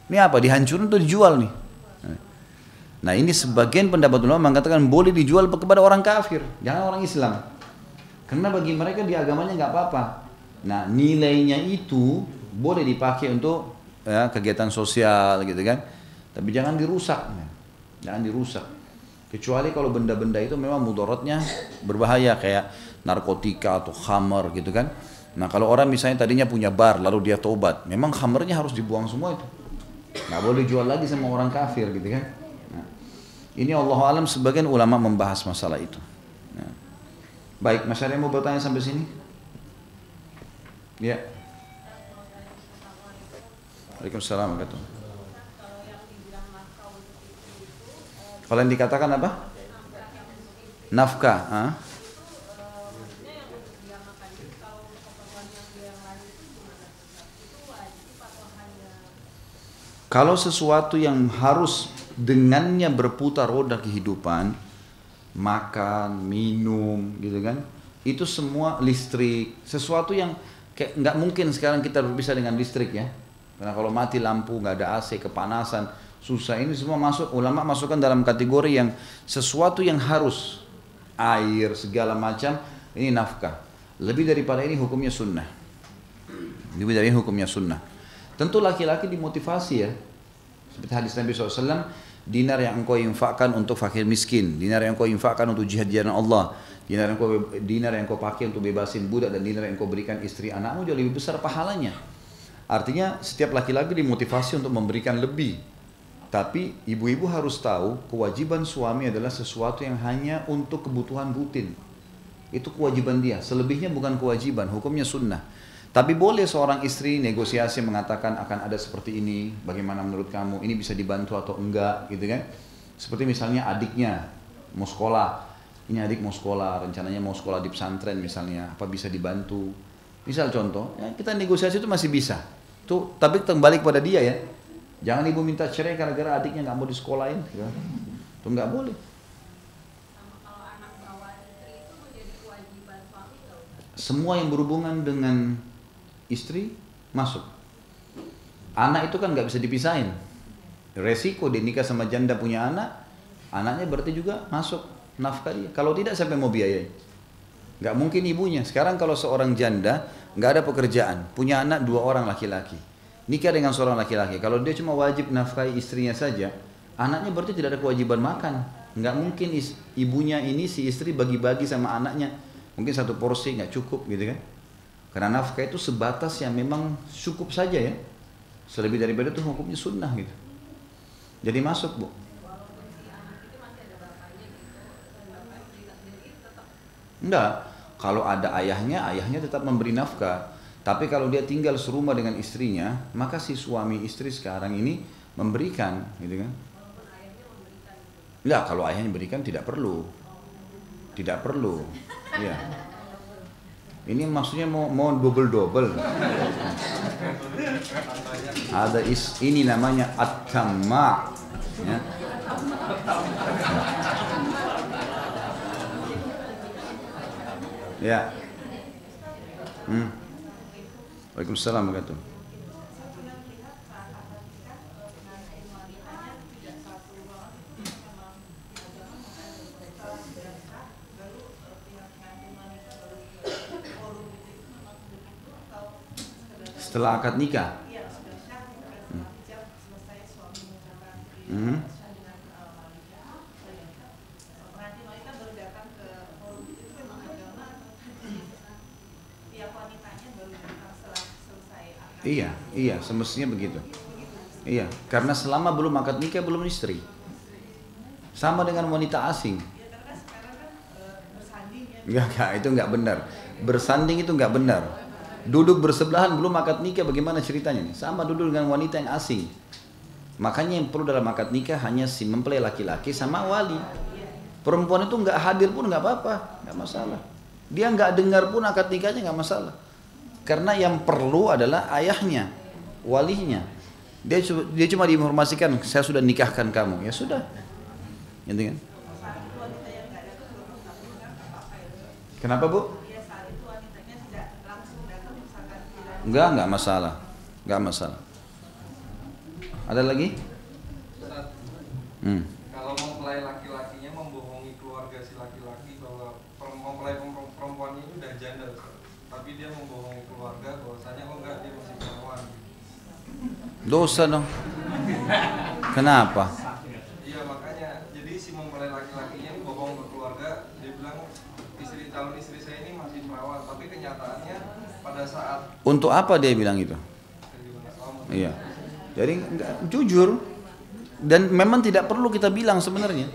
Ini apa? Dihancurin atau dijual nih? Nah ini sebagian pendapat ulama mengatakan boleh dijual kepada orang kafir, jangan orang Islam. Karena bagi mereka di agamanya nggak apa-apa. Nah nilainya itu boleh dipakai untuk ya, kegiatan sosial gitu kan. Tapi jangan dirusak. Jangan dirusak. Kecuali kalau benda-benda itu memang mudaratnya berbahaya kayak narkotika atau khamar gitu kan. Nah kalau orang misalnya tadinya punya bar lalu dia tobat, memang khamarnya harus dibuang semua itu. Nggak boleh jual lagi sama orang kafir gitu kan. Nah, ini Allah alam sebagian ulama membahas masalah itu. Nah. Baik, Mas Syarif mau bertanya sampai sini? Ya. Waalaikumsalam warahmatullahi wabarakatuh. Kalau yang dikatakan apa? Nafkah. Kalau sesuatu yang harus dengannya berputar roda kehidupan, makan, minum, gitu kan? Itu semua listrik. Sesuatu yang kayak nggak mungkin sekarang kita berpisah dengan listrik ya. Karena kalau mati lampu, nggak ada AC, kepanasan, susah. Ini semua masuk, ulama masukkan dalam kategori yang sesuatu yang harus, air, segala macam, ini nafkah. Lebih daripada ini hukumnya sunnah. Lebih dari ini hukumnya sunnah. Tentu laki-laki dimotivasi ya. Seperti hadis Nabi SAW, dinar yang engkau infakkan untuk fakir miskin, dinar yang engkau infakkan untuk jihad di jalan Allah, dinar yang engkau pakai untuk bebasin budak, dan dinar yang engkau berikan istri anakmu jauh lebih besar pahalanya. Artinya setiap laki-laki dimotivasi untuk memberikan lebih. Tapi ibu-ibu harus tahu kewajiban suami adalah sesuatu yang hanya untuk kebutuhan rutin. Itu kewajiban dia, selebihnya bukan kewajiban, hukumnya sunnah. Tapi boleh seorang istri negosiasi mengatakan akan ada seperti ini, bagaimana menurut kamu, ini bisa dibantu atau enggak gitu kan. Seperti misalnya adiknya mau sekolah, ini adik mau sekolah, rencananya mau sekolah di pesantren misalnya, apa bisa dibantu. Misal contoh, ya kita negosiasi itu masih bisa. Tuh, tapi kembali kepada dia ya. Jangan ibu minta cerai gara-gara adiknya nggak mau disekolahin. Gitu. Itu nggak boleh. Semua yang berhubungan dengan istri masuk. Anak itu kan nggak bisa dipisahin. Resiko dia nikah sama janda punya anak, anaknya berarti juga masuk nafkah dia. Kalau tidak siapa yang mau biayai? Nggak mungkin ibunya. Sekarang kalau seorang janda nggak ada pekerjaan, punya anak 2 orang laki-laki, nikah dengan seorang laki-laki. Kalau dia cuma wajib nafkahi istrinya saja, anaknya berarti tidak ada kewajiban makan. Nggak mungkin ibunya ini si istri bagi-bagi sama anaknya. Mungkin 1 porsi nggak cukup gitu kan. Karena nafkah itu sebatas yang memang cukup saja ya. Selebih daripada itu hukumnya sunnah gitu. Jadi masuk bu. Enggak. Kalau ada ayahnya, ayahnya tetap memberi nafkah. Tapi kalau dia tinggal serumah dengan istrinya, maka si suami istri sekarang ini memberikan, gitu kan? Ya, kalau ayahnya memberikan tidak perlu, tidak perlu. Ya. Ini maksudnya mau double. Ini namanya at-tamma. Ya. Ya. Waalaikumsalam warahmatullahi wabarakatuh. Setelah akad nikah. Iya, semestinya begitu. Iya, karena selama belum akad nikah belum istri. Sama dengan wanita asing. Enggak, itu enggak benar. Bersanding itu enggak benar. Duduk bersebelahan belum akad nikah bagaimana ceritanya nih? Sama duduk dengan wanita yang asing. Makanya yang perlu dalam akad nikah hanya si mempelai laki-laki sama wali. Perempuan itu enggak hadir pun enggak apa-apa, enggak masalah. Dia enggak dengar pun akad nikahnya enggak masalah. Karena yang perlu adalah ayahnya, walinya. Dia cuma diinformasikan, saya sudah nikahkan kamu. Ya sudah. Gitu kan? Kenapa, Bu? Enggak masalah. Enggak masalah. Ada lagi? Kalau mempelai laki-lakinya membohongi keluarga si laki-laki bahwa mempelai perempuannya itu udah janda, tapi dia membohongi keluarga bahwasanya enggak, dia masih perawan. Dosa dong. Kenapa? Iya, makanya jadi si mempelai laki-lakinya bohong ke keluarga, dia bilang calon istri saya ini masih perawan, tapi kenyataannya pada saat. Untuk apa dia bilang itu? Iya. Jadi jujur, dan memang tidak perlu kita bilang sebenarnya.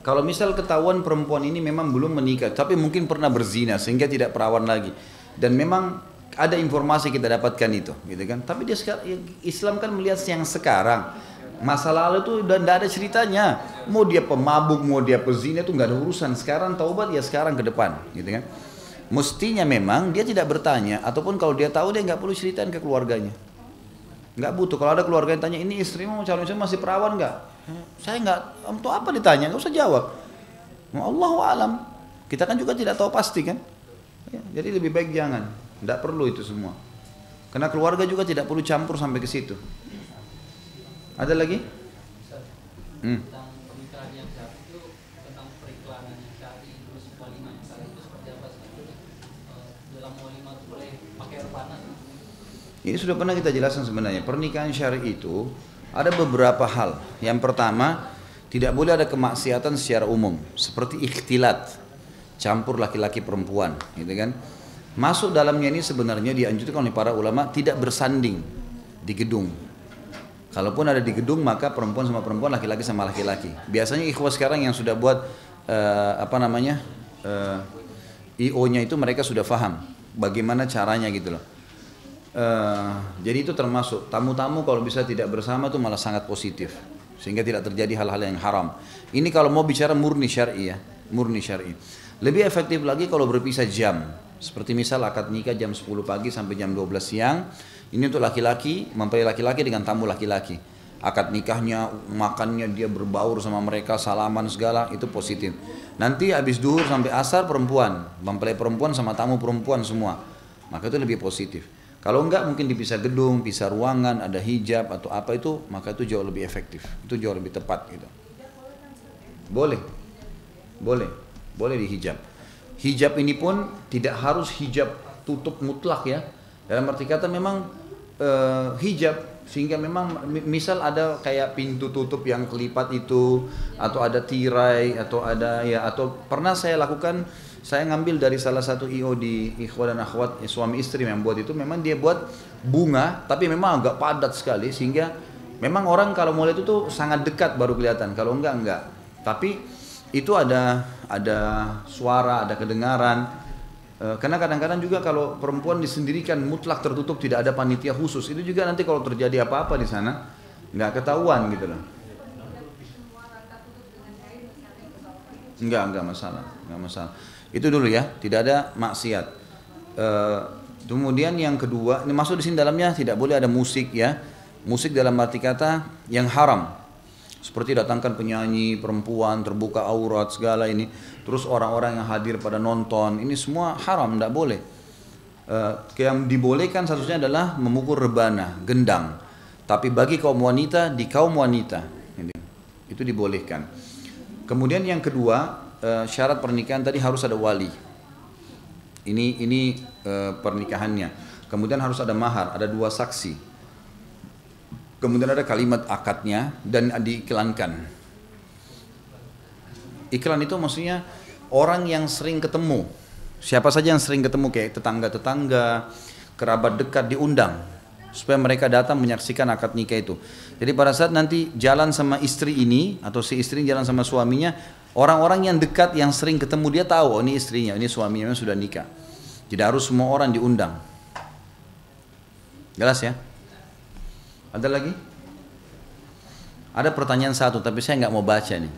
Kalau misal ketahuan perempuan ini memang belum menikah, tapi mungkin pernah berzina sehingga tidak perawan lagi, dan memang ada informasi kita dapatkan itu, gitu kan? Tapi dia sekarang, Islam kan melihat yang sekarang. Masa lalu itu udah tidak ada ceritanya. Mau dia pemabuk, mau dia pezina itu nggak ada urusan. Sekarang taubat ya sekarang ke depan, gitu kan? Mestinya memang dia tidak bertanya, ataupun kalau dia tahu dia nggak perlu ceritain ke keluarganya. Nggak butuh. Kalau ada keluarga yang tanya, ini istrimu calon istri masih perawan nggak? Saya nggak. Untuk apa ditanya? Nggak usah jawab. Allahu alam. Kita kan juga tidak tahu pasti kan. Ya, jadi lebih baik jangan. Nggak perlu itu semua. Karena keluarga juga tidak perlu campur sampai ke situ. Ada lagi? Tentang pernikahan yang syar'i itu, tentang periklanan yang syar'i, terus walimah yang syar'i itu seperti apa sih? Dalam walimah itu boleh pakai air panas? Ini sudah pernah kita jelaskan sebenarnya. Pernikahan syar'i itu ada beberapa hal. Yang pertama, tidak boleh ada kemaksiatan secara umum, seperti ikhtilat, campur laki-laki perempuan, gitu kan? Masuk dalamnya ini sebenarnya dianjurkan oleh para ulama tidak bersanding di gedung. Kalaupun ada di gedung, maka perempuan sama perempuan, laki-laki sama laki-laki. Biasanya ikhwah sekarang yang sudah buat IO-nya itu mereka sudah paham bagaimana caranya gitu loh. Jadi itu termasuk tamu-tamu kalau bisa tidak bersama itu malah sangat positif, sehingga tidak terjadi hal-hal yang haram. Ini kalau mau bicara murni syar'i ya, murni syar'i. Lebih efektif lagi kalau berpisah jam. Seperti misal akad nikah jam 10 pagi sampai jam 12 siang. Ini untuk laki-laki, mempelai laki-laki dengan tamu laki-laki. Akad nikahnya, makannya dia berbaur sama mereka, salaman segala, itu positif. Nanti habis duhur sampai asar perempuan, mempelai perempuan sama tamu perempuan semua. Maka itu lebih positif. Kalau enggak mungkin dipisah gedung, pisah ruangan, ada hijab atau apa itu, maka itu jauh lebih efektif. Itu jauh lebih tepat gitu. Boleh. Boleh dihijab. Hijab ini pun tidak harus hijab tutup mutlak ya. Dalam arti kata memang hijab, sehingga memang misal ada kayak pintu tutup yang kelipat itu, atau ada tirai, atau ada ya, atau pernah saya lakukan, saya ngambil dari salah satu IO di ikhwah dan akhwat, suami istri yang buat itu, memang dia buat bunga, tapi memang agak padat sekali, sehingga memang orang kalau mau lihat itu sangat dekat baru kelihatan, kalau enggak. Tapi itu ada suara, ada kedengaran. Karena kadang-kadang juga kalau perempuan disendirikan mutlak tertutup tidak ada panitia khusus, itu juga nanti kalau terjadi apa-apa di sana nggak ketahuan gitu loh. Enggak masalah, enggak masalah. Itu dulu ya, tidak ada maksiat. Kemudian yang kedua, ini masuk di sini dalamnya tidak boleh ada musik ya. Musik dalam arti kata yang haram. Seperti datangkan penyanyi perempuan, terbuka aurat segala ini. Terus orang-orang yang hadir pada nonton, ini semua haram, tidak boleh. Yang dibolehkan satunya adalah memukul rebana, gendang. Tapi bagi kaum wanita, di kaum wanita itu dibolehkan. Kemudian yang kedua, syarat pernikahan tadi harus ada wali. Ini pernikahannya. Kemudian harus ada mahar, ada 2 saksi. Kemudian ada kalimat akadnya dan diiklankan. Iklan itu maksudnya orang yang sering ketemu. Siapa saja yang sering ketemu, kayak tetangga-tetangga, kerabat dekat diundang. Supaya mereka datang menyaksikan akad nikah itu. Jadi pada saat nanti jalan sama istri ini, atau si istri jalan sama suaminya, orang-orang yang dekat yang sering ketemu dia tahu, oh ini istrinya, ini suaminya sudah nikah. Tidak harus semua orang diundang. Jelas ya? Ada lagi? Ada pertanyaan satu, tapi saya nggak mau baca nih.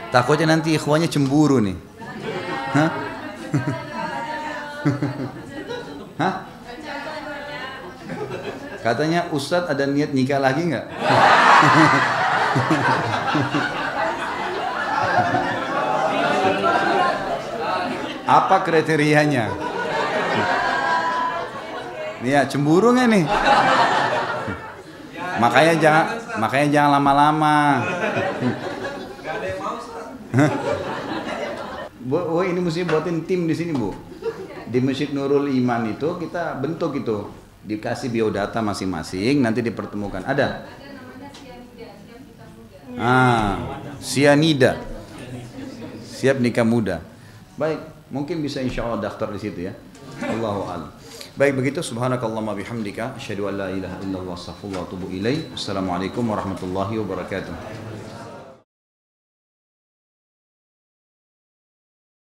Takutnya nanti ikhwanya cemburu nih. Hah? Hah? Katanya Ustadz ada niat nikah lagi nggak? Apa kriterianya? Ya cemburu nggak nih? Makanya jangan lama-lama. Gak ada yang mau, Ustaz. Bu, ini mesti buatin tim di sini, Bu. Di Masjid Nurul Iman itu kita bentuk itu, dikasih biodata masing-masing, nanti dipertemukan. Ada namanya sianida. Siap nikah muda. Baik, mungkin bisa insya Allah daftar di situ ya. Allahu a'lam. Baik begitu, subhanakallahumma bihamdika asyhadu an la ilaha illallah astaghfirullah wa atubu ilaik. Assalamualaikum warahmatullahi wabarakatuh.